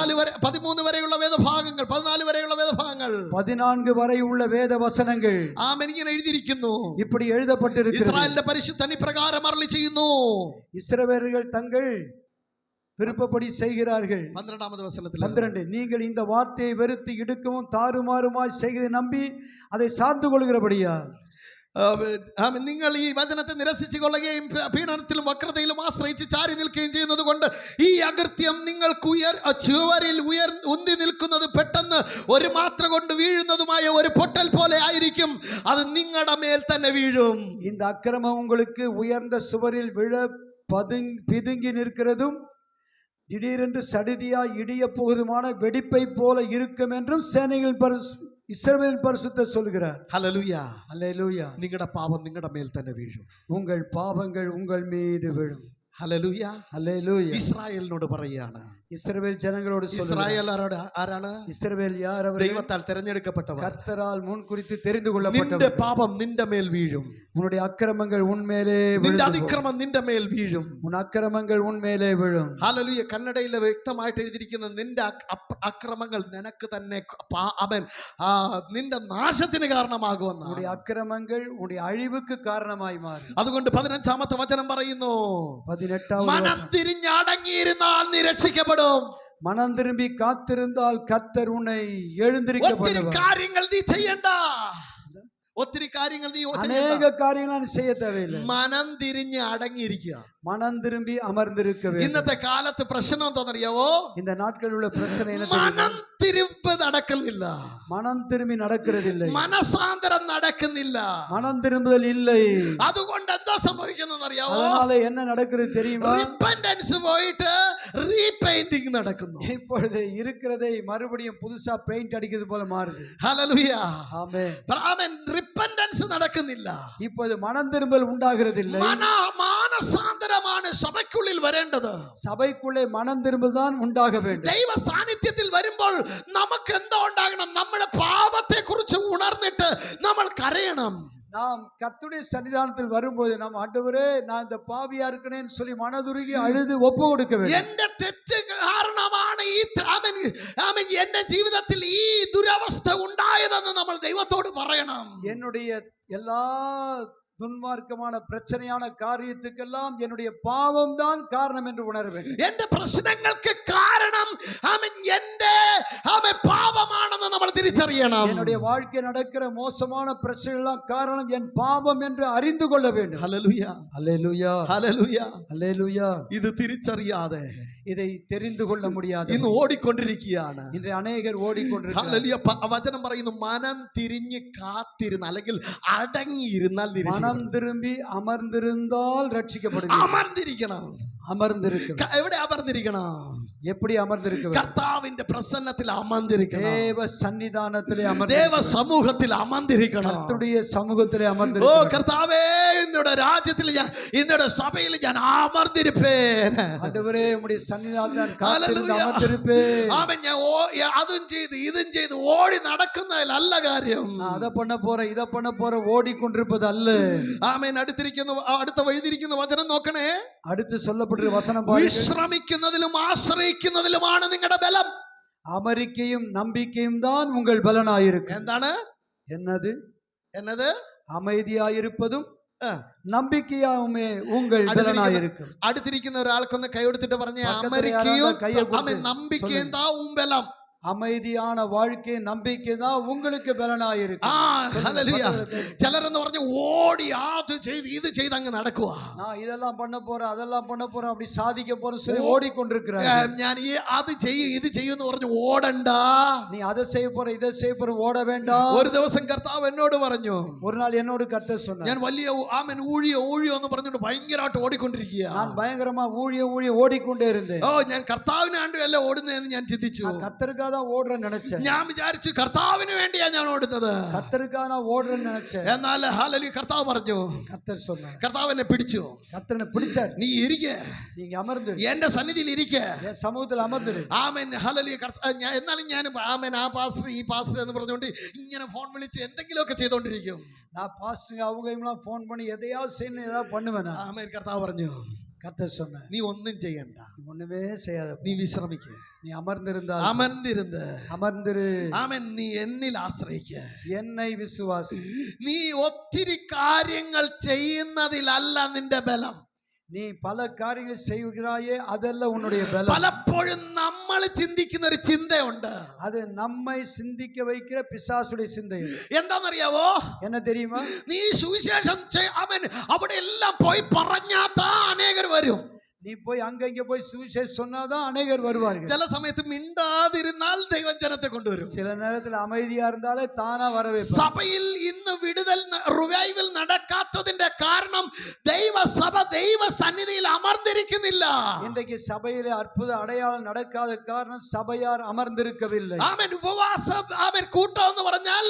13 വരെയുള്ള വേദഭാഗങ്ങൾ, 14 വരെയുള്ള വേദഭാഗങ്ങൾ, 14 വരെ ഉള്ള വേദവചനങ്ങൾ ആമേൻ ഇങ്ങനെ എഴുതിയിരിക്കുന്നു. இப்படி எழுதப்பட்டிருக்கிறது. ഇസ്രായേലിന്റെ പരിശുദ്ധൻ ഇപ്രകാരം അരുളി ചെയ്യുന്നു. இஸ்ரவேலர்கள் தங்கள் விருப்பப்படி செய்கிறார்கள். 12ാമത് വചനത്തിൽ 12 நீங்கள் இந்த வார்த்தையை வெறுத்து இடுக்கவும் தாறுமாறுமாய் செய்து நம்பி அதை சார்ந்து கொள்கிறபடியா. നിങ്ങൾ ഈ വചനത്തെ നിരസിച്ചു കൊള്ളുകയും പീഡനത്തിലും വക്രതയിലും ആശ്രയിച്ച് ചാരി നിൽക്കുകയും ചെയ്യുന്നത് കൊണ്ട് ഈ അകൃത്യം നിങ്ങൾക്ക് ചുവരിൽ ഉന്തി നിൽക്കുന്നത് പെട്ടെന്ന് ഒരു മാത്ര കൊണ്ട് വീഴുന്നതുമായ ഒരു പൊട്ടൽ പോലെ ആയിരിക്കും. അത് നിങ്ങളുടെ മേൽ തന്നെ വീഴും. இந்த அக்கிரமம் உங்களுக்கு உயர்ந்த சுவரில் விழ பிதுங்கி நிற்கிறதும் திடீரென்று சடிதியாய் இடிய போகுதுமான வெடிப்பை போல இருக்கும் என்றும் சேனைகளின் இஸ்ரவேலின் பரிசுத்தர் சொல்கிறார். ഹല്ലേലൂയ. அல்லேலூயா. നിങ്ങളുടെ പാപം നിങ്ങളുടെ മേൽ തന്നെ വീഴും. உங்கள் பாவங்கள் உங்கள் மீது விழும். ഹല്ലേലൂയ. ഹല്ലേലൂയ. ഇസ്രായേലിനോട് പറയാണ്. இஸ்ரவேல் ஜனங்களோடு சொல்லுகிறார். ഇസ്രായേൽ ആരാണ്? இஸ்ரவேல் யார்? அவர் ദൈവത്താൽ തിരഞ്ഞെടുക്കപ്പെട്ടവർ. கர்த்தரால் മുൻകുറിച്ച് தெரிந்து നിന്റെ கொள்ளப்பட்டவர். പാപം നിന്റെ മേൽ വീഴും. உன்னுடைய அக்கிரமங்கள் உன்மேலே നിന്റെ விழும். അതിക്രമം നിന്റെ മേൽ വീഴും. உன் அக்கிரமங்கள் உன்மேலே விழும். ഹല്ലേലൂയ. കന്നഡയിൽ വ്യക്തമായിട്ട് എഴുതിയിരിക്കുന്ന നിന്റെ അക്രമങ്ങൾ നിനക്ക് തന്നെ അവൻ നിന്റെ നാശത്തിന് കാരണമാകുമെന്ന്. உன்னுடைய அக்கிரமங்கள் உன்னுடைய அழிவுக்கு காரணமாய் மாறும். അതുകൊണ്ട് 15-ാമത്തെ വചനം പറയുന്നു, 18வது മനം തിരിഞ്ഞടങ്ങിയിരുന്നാൽ നീ രക്ഷിക്കപ്പെടും. மனம் திரும்பி காத்திருந்தால் கர்த்தர் உன்னை எழுந்திருக்கப்படுவார். ഒത്തിരി കാര്യങ്ങൾ നീ ചെയ്യണ്ട. ഒത്തിരി കാര്യങ്ങൾ നീ അനേക കാര്യങ്ങൾ നീ ചെയ്യ தேவையில்லை. മനം തിരിഞ്ഞ് അടങ്ങിയിരിക്കുക. மனம் திரும்பி அமர்ந்திருக்க வேண்டும். ഇന്നത്തെ കാലത്ത് പ്രശ്നം എന്താണെന്നറിയാവോ? இந்த நாட்களில் உள்ள பிரச்சனை என்ன தெரியுமா? മനം തിരിപ്പ് നടക്കുന്നില്ല. மனம் திரும்பி நடக்கிறதில்லை. മനസാന്തരം നടക്കുന്നില്ല. மனம் திரும்புதல் இல்லை. അതുകൊണ്ട് എന്താ സംഭവിക്കുന്നതെന്നറിയാവോ? அதனால என்ன நடக்கிறது தெரியுமா? റിപ്പന്റൻസ് പോയിട്ട് റീപെയിന്റിംഗ് നടക്കുന്നു. இப்பொழுது இருக்கிறதை மறுபடியும் புதுசா பெயிண்ட் அடிக்கிறது போல மாறுது. ഹല്ലേലൂയ. ஆமென். ആമേൻ. റിപ്പന്റൻസ് നടക്കുന്നില്ല. இப்போது மனம் திரும்பல் உண்டாகிறதில்லை. മാനസാന്തരമാണ് സഭയ്ക്കുള്ളിൽ വരേണ്ടത്. സഭയ്ക്കുള്ളേ മനം திரும்பல் தான் உண்டாக வேண்டும். ദൈവ സാന്നിധ്യത്തിൽ വരുമ്പോൾ നമുക്ക് എന്താ ഉണ്ടാകണം? നമ്മുടെ പാപത്തെ കുറിച്ച് ഉണർന്നിട്ട് നമ്മൾ കരയണം. நாம் கர்த்தருடைய சன்னிதானத்தில் வரும்போது நாம் ஆண்டவரே நான் இந்த பாவியா இருக்கேன்னு சொல்லி மனதுருகி அழுது ஒப்பு கொடுக்க வேண்டும். എന്റെ തെറ്റ് കാരണമാണ് ഈ എന്റെ ജീവിതത്തിൽ ഈ ദുരവസ്ഥ ഉണ്ടായതെന്ന് നമ്മൾ ദൈവത്തോട് പറയണം. என்னுடைய எல்லா துன்மார்க்கமான பிரச்சனையான காரியத்துக்கெல்லாம் என்னுடைய பாவம் தான் காரணம் என்று உணர வேண்டும். എന്റെ പ്രശ്നങ്ങൾക്ക് കാരണം എന്റെ പാപമാണെന്ന് നമ്മൾ തിരിച്ചറിയണം. என்னுடைய வாழ்க்கை நடக்கிற மோசமான பிரச்சனைகள் காரணம் என் பாவம் என்று அறிந்து கொள்ள வேண்டும். ഹല്ലേലൂയ. ஹல்லேலூயா. ഹല്ലേലൂയ. ஹல்லேலூயா. ഇത് തിരിച്ചറിയാതെ இதை தெரிந்து கொள்ள முடியாது. ഇന്ന് ഓടിക്കൊണ്ടിരിക്കുകയാണ്. இன்று അനേകർ ഓടിക്കൊണ്ടിരിക്കുകയാണ്. ഹല്ലേലൂയ. വചനം പറയുന്നു, മനം തിരിഞ്ഞ് കാത്തിരുന്ന അല്ലെങ്കിൽ അടങ്ങിയിരുന്നാൽ മനം திரும்பி அமர்ந்திருந்தால் ரட்சிக்கப்படும். അമർന്നിരിക്കണം. அமர்ந்திருக்க. എവിടെ അമർന്നിരിക്കണം? எப்படி അമർந்திருக்க? കർത്താവിന്റെ പ്രസന്നത്തിൽ അമർന്നിരിക്കണം. தேவ സന്നിധാനത്തിലെ അമർന്നിരിക്കണം. ദേവ സമൂഹത്തിൽ അമർന്നിരിക്കണം. കർത്തരുடைய സമൂഹത്തിലെ ഓ അമർന്നിരിക്കണം. കർത്താവേ, ഇന്നോട് രാജ്യത്തിൽ ഞാൻ ഇന്നോട് സഭയിൽ ഞാൻ അമർന്നിരിപ്പേൻ. ആണ്ടവരേ ഉമ്മുடைய സന്നിധാനത്തിൽ കാത്തിരുന്ന് അമർന്നിരിപ്പേൻ. ആമേൻ. ഞാൻ അതും ചെയ്ത് ഇതും ചെയ്ത് ഓടി നടക്കുന്നതിലല്ല കാര്യം. അത பண்ண போற ഇത பண்ண போற ഓടിക്കൊണ്ടിരിപ്പതല്ല. ആമേൻ. അടുത്ത എഴുതിയിരിക്കുന്ന വചനം നോക്കണേ. അടുത്ത് சொல்லப்பட்ட വചനം പാരുங்கள். വിശ്രമിക്കുന്നതിലും ആശ്രയിക്കുന്നതിലുമാണ് നിങ്ങളുടെ ബലം. അമരിക്കയും നമ്പിക്കയും தான் உங்கள் பலனாயிருக்கும். എന്താണ്? എന്നത് அமைதியாயிருப்பதுം നമ്പിക്കയാവുമേ உங்கள் பலனாயிருக்கும். അടുത്തിരിക്കുന്ന ഒരാൾക്കൊന്ന് കൈയെടുത്തിട്ട് പറഞ്ഞേ, അമരിക്കയും നമ്പിക്കയും താ ഉം ബലം. அமைதியான வாழ்க்கை நம்பிக்கை தான் உங்களுக்கு பலனாயிருக்கு. ചിലരെന്ന് പറഞ്ഞു ഓടി അത് ചെയ്ത് ഇത് ചെയ്ത് അങ്ങ് നടക്കുക. நான் இதெல்லாம் பண்ண போறேன் அதெல்லாம் பண்ண போறேன் அப்படி சாதிக்க போறேன்னு சொல்லி ஓடிக்கொண்டிருக்கிறாங்க. ഞാൻ ഈ അത് ചെയ്യും ഇത് ചെയ്യുമെന്ന് പറഞ്ഞു ഓടണ്ട. நீ அதை செய்ய போற இதை செய்ய போற ஓட வேண்டாம். ഒരു ദിവസം കർത്താവ് എന്നോട് പറഞ്ഞു, ஒரு நாள் என்னோட கர்த்தர் சொன்னார், ഞാൻ വലിയ ഊഴിയം എന്ന് പറഞ്ഞിട്ട് ഭയങ്കരമായിട്ട് ഓടിക്കൊണ്ടിരിക്കുക. நான் பயங்கரமா ஊழிய ஓடிக்கொண்டே இருந்தேன். ഓ ഞാൻ കർത്താവിന് വേണ്ടിയല്ല ഓടുന്നതെന്ന് ഞാൻ ചിന്തിച്ചു. கர்த்தருக்காக ஓடுறேன்னு நினைச்சேன். ഞാൻ വിചാരിച്ചു കർത്താവിന് വേണ്ടിയാ ഞാൻ ഓടുന്നത്. கர்த்தருக்காக நான் ஓடுறேன்னு நினைச்சேன். എന്നാൽ ഹല്ലേലൂയ കർത്താവ് പറഞ്ഞു, கர்த்தர் சொன்னார், കർത്താവ് എന്നെ പിടിച്ചു. கர்த்தனை பிடிச்சார். നീ ഇരിക്ക, நீங்க அமர்ந்து എന്റെ സന്നിധിയിൽ ഇരിക്ക, என் சமூகத்தில் அமர்ந்து. ആമേൻ. ഹല്ലേലൂയ. എന്നാലും ഞാൻ ആമേൻ ആ പാസ്റ്റർ ഈ പാസ്റ്റർ എന്ന് പറഞ്ഞുകൊണ്ട് ഇങ്ങനെ ഫോൺ വിളിച്ച് എന്തെങ്കിലുമൊക്കെ ചെയ്തോണ്ടിരിക്കും. நான் பாஸ்டர் அவங்க இவங்களாம் ஃபோன் பண்ணி எதையாவது செய்யணும் ஏதாவது பண்ணுவேன். ആമേൻ. കർത്താവ് പറഞ്ഞു, கர்த்தர் சொன்னார், നീ ഒന്നും ചെയ്യണ്ട, ஒண்ணுமே செய்யாத, നീ വിശ്രമിക്ക, நீ அமர்ந்திருந்தால் അമർന്നിരുന്ന് ആമേൻ നീ എന്നിൽ ആശ്രയിക്ക, என்னை വിശ്വാസി. നീ ഒത്തിരി കാര്യങ്ങൾ ചെയ്യുന്നതിലല്ല നിന്റെ ബലം. നീ പല കാര്യങ്ങൾ ചെയ്യുകയായേ അതല്ല ഉன்னுடைய ബലം. പലപ്പോഴും നമ്മൾ ചിന്തിക്കുന്ന ഒരു ചിന്തയുണ്ട്, അത് നമ്മை சிந்திக்க வைக்கிற பிசாசுடைய சிந்தை. എന്താണെന്നറിയാവോ? என்ன தெரியுமா? നീ സുവിശേഷം അവിടെ എല്ലാം പോയി പറഞ്ഞാത്താ അനേകർ വരും. நீ போய் அங்க போய் சுவிசேஷம் சொன்னாதான் அநேகர் வருவார்கள். ചില സമയത്ത് മിണ്ടാതിരുന്നാൽ ദൈവം ജനത്തെ കൊണ്ടുവരും. சில நேரத்தில் அமைதியா இருந்தாலே தானா வரவே. സഭയിൽ ഇന്ന് വിടുതൽ റിവൈവൽ നടക്കാത്തതിന്റെ കാരണം ദൈവസഭ ദൈവ സന്നിധിയിൽ അമർന്നിരിക്കുന്നില്ല. இன்றைக்கு சபையிலே அற்புத அடையாளம் நடக்காத காரணம் சபையார் அமர்ந்திருக்கவில்லை. ആമേൻ. ഉപവാസം ആമേൻ കൂട്ടം എന്ന് പറഞ്ഞാൽ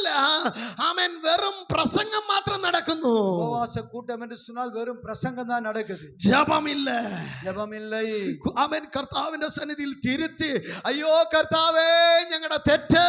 ആമേൻ വെറും പ്രസംഗം മാത്രം നടക്കുന്നു. ഉപവാസ കൂട്ടം என்று சொன்னால் வெறும் பிரசங்கம் தான் நடக்குது. ജപമില്ല, ജപമില്ലേ. ആമേൻ. കർത്താവിന്റെ സന്നിധിയിൽ തിരുത്തി, അയ്യോ കർത്താവേ ഞങ്ങളുടെ തെറ്റ്,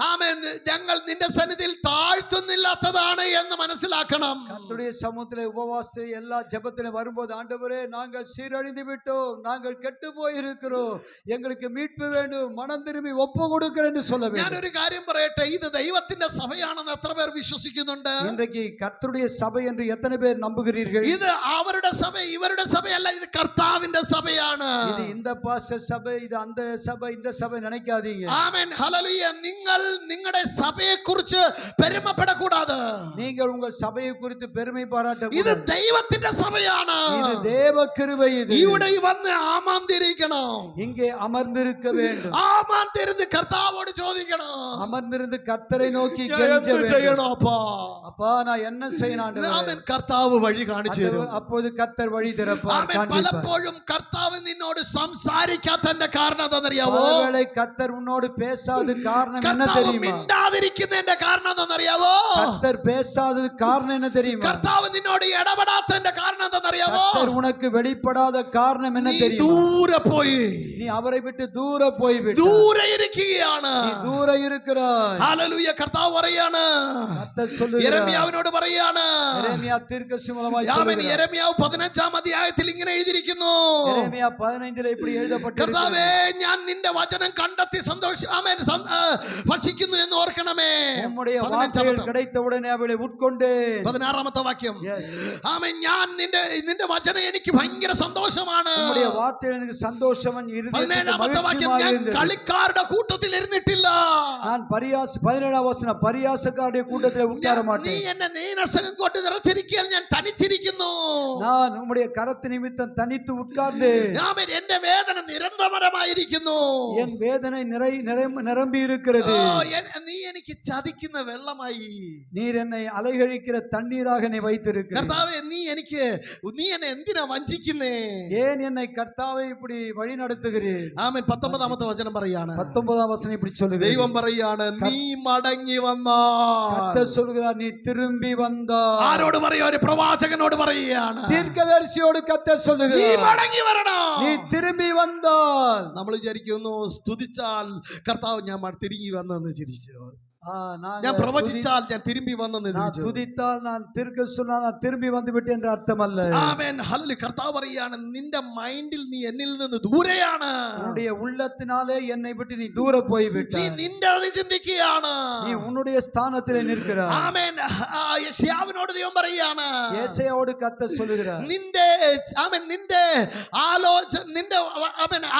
ആമേൻ, ഞങ്ങൾ നിന്റെ സന്നിധിയിൽ താഴ്ത്തുന്നില്ലാത്തതാണ് എന്ന് മനസ്സിലാക്കണം. கர்த்தருடைய சமூகத்திலே உபவாசத்தை எல்லா ஜெபத்திலும் வரும்போது, ஆண்டவரே நாங்கள் சீரழிந்து விட்டோம், நாங்கள் கெட்டு போயிருக்கிறோம், எங்களுக்கு மீட்பு வேண்டும், மனம் திரும்பி ஒப்பு கொடுக்கிறேன் என்று சொல்ல வேண்டும். ഞാനൊരു കാര്യം പറയട്ടെ, ഇത് ദൈവത്തിന്റെ സഭയാണെന്ന് എത്ര പേർ വിശ്വസിക്കുന്നുണ്ട്? இன்றைக்கு கர்த்தருடைய சபை என்று எத்தனை பேர் நம்புகிறீர்கள்? ഇത് അവരുടെ സഭ, ഇവരുടെ സഭയല്ല, ഇത് കർത്താവിന്റെ സഭയാണ്. இது இந்த பாஸ்டர் சபை, இது அந்த சபை, இந்த சபை நினைக்காதீங்க. ആമേൻ. ഹല്ലേലൂയ. നിങ്ങൾ നിങ്ങളുടെ സഭയെ കുറിച്ച് പെരുമപ്പെടக்கூடாது. நீங்கள் உங்கள் சபையை குறித்து பெருமை பாராட்ட ഇത് ദൈവത്തിന്റെ സഭയാണ്. இது தேவ கிருபை. இது ഇവിടെ വന്ന് ആമന്തിരിക്കണം. இங்கே அமர்ந்திருக்க வேண்டும். ആമന്തിരുന്ന് കർത്താവോട് ചോദിക്കണം, அமர்ந்திருந்து கர்த்தரை நோக்கி ഞാൻ கெஞ்ச എന്ത് வேண்டும். ചെയ്യണം അപ്പാ? அப்பா நான் என்ன செய்யணும் ஆண்டவரே? ആമേൻ. കർത്താവ് വഴി കാണിച്ചു തരും. அப்போது கர்த்தர் வழி திறப்பார், ആമേൻ. காண்பிப்பார். പലപ്പോഴും കർത്താവ് നിന്നോട് സംസാരിക്കാത്തതിന്റെ കാരണം എന്താണെന്നറിയാവോ? ஒருவேளை கர்த்தர் உன்னோடு பேசாத காரணம் என்ன കർത്താവ് தெரியுமா? മിണ്ടാതിരിക്കുന്നതിന്റെ കാരണം എന്താണെന്നറിയാവോ? கர்த்தர் பேசாதது காரணம் என்ன தெரியுமா? കർത്താവ് നിന്നോട് ഇടപെടാത്തതിന്റെ കാരണം എന്താണെന്നറിയാവോ? கர்த்தர் உனக்கு வெளிப்படாத காரணம் என்ன നീ தெரியுமா? ദൂരെ പോയി, நீ அவரை விட்டு தூர போய்விட்ட, ദൂരെ ഇരിക്കുകയാണ്. நீ தூர இருக்கிறாய். ഹല്ലേലൂയ. കർത്താവ് പറയാണ്, கர்த்தர் சொல்லுகிறார், യെരമ്യാവിനോട് പറയാണ്. യെരമ്യാ தீர்க்கதரிசி மூலமாய் ആമേൻ. சொல்லுகிறார். യെരമ്യാവ് 15-ാം അധ്യായത്തിൽ ഇങ്ങനെ എഴുതിയിരിക്കുന്നു, യെരമ്യാ 15 இப்படி எழுதப்பட்டிருக்கிறது. കർത്താവേ ഞാൻ നിന്റെ വചനം കണ്ടെത്തി ഭക്ഷിക്കുന്നു എന്ന് ഓർക്കണമേ. உம்முடைய வார்த்தைகள் கிடைத்தவுடனே அவளை உட்கொண்டேன். 16-ാമത്തെ വാക്യം. Yes. ആമേൻ. ഞാൻ നിന്റെ വചനം എനിക്ക് ഭയങ്കര സന്തോഷമാണ്. உம்முடைய வார்த்தைகள் எனக்கு சந்தோஷம், இருதயத்துக்கு 17-ാമത്തെ വാക്യം. மகிழ்ச்சியாக ഞാൻ இருந்தது. കളിക്കാരുടെ കൂട്ടത്തിൽ ഇരുന്നിട്ടില്ല. நான் 17ஆம் வசனம், பரியாசக்காரருடைய கூட்டத்தில் உட்கார നീ மாட்டேன். എന്നെ നീനസകം കൊണ്ട് നിറച്ചിരിക്കാൻ ഞാൻ തനിച്ചിരിക്കുന്നു. நான் உம்முடைய கரத்து நிமித்தம் தனித்து உட்கார்ந்தேன். ആമേൻ. എന്റെ വേദന നിരന്തരമായിരിക്കുന്നു. என் வேதனை நிரம்பி இருக்கிறது. നീ എനിക്ക് ചതിക്കുന്ന വെള്ളമായി, நீர் என்னை அலைகழிக்கிற தண்ணீராக என்னை வைத்திருக்கிறீர். കർത്താവേ നീ എന്നെ എന്തിനാ വഞ്ചിക്കുന്നേ? ஏன் என்னை கர்த்தாவே இப்படி வழி நடத்துகிறீர்? ആമേൻ. 19-ാമത്തെ വചനം പറയാണ്, 19ஆம் வசனம் இப்படி சொல்லுகிறது. ദൈവം പറയാണ്, നീ മടങ്ങി വന്നാൽ. கர்த்தர் சொல்கிறார், நீ திரும்பி வந்தால். ആരോട് പറയും? ഒരു പ്രവാചകനോട് പറയുകയാണ്, தீர்க்கதரிசியோடு கர்த்தர் നീ சொல்லுகிறார், മടങ്ങി വരണം. நீ திரும்பி வந்தால். നമ്മൾ വിചാരിക്കുന്നു സ്തുതിച്ചാൽ കർത്താവ് ഞാൻ തിരികെ വന്നെന്ന് ചിരിച്ചു, நான் ഞാൻ പ്രവചിച്ചാൽ ഞാൻ തിരുമ്പി വന്നെന്ന് ചിരിച്ചു. துதித்தால் நான் தீர்க்க சொன்னால் நான் திரும்பி வந்து விட்டேன் என்ற அர்த்தம் அல்ல. ആമേൻ. ഹല്ലേലൂയ. കർത്താവ് പറയാണ്, നിന്റെ മൈൻഡിൽ നീ എന്നിൽ നിന്ന് ദൂരെയാണ്. உன்னுடைய உள்ளத்தினாலே என்னை விட்டு நீ தூர போய் നീ விட்டாய். നിന്റെ അത് ചിന്തിക്കുകയാണ്. நீ உன்னுடைய ஸ்தானத்திலே நிற்கிறாய். ആമേൻ. യെശയ്യാവിനോട് ദൈവം പറയാണ്, ஏசாயாவோடு கர்த்தர் சொல்லுகிறார், നിന്റെ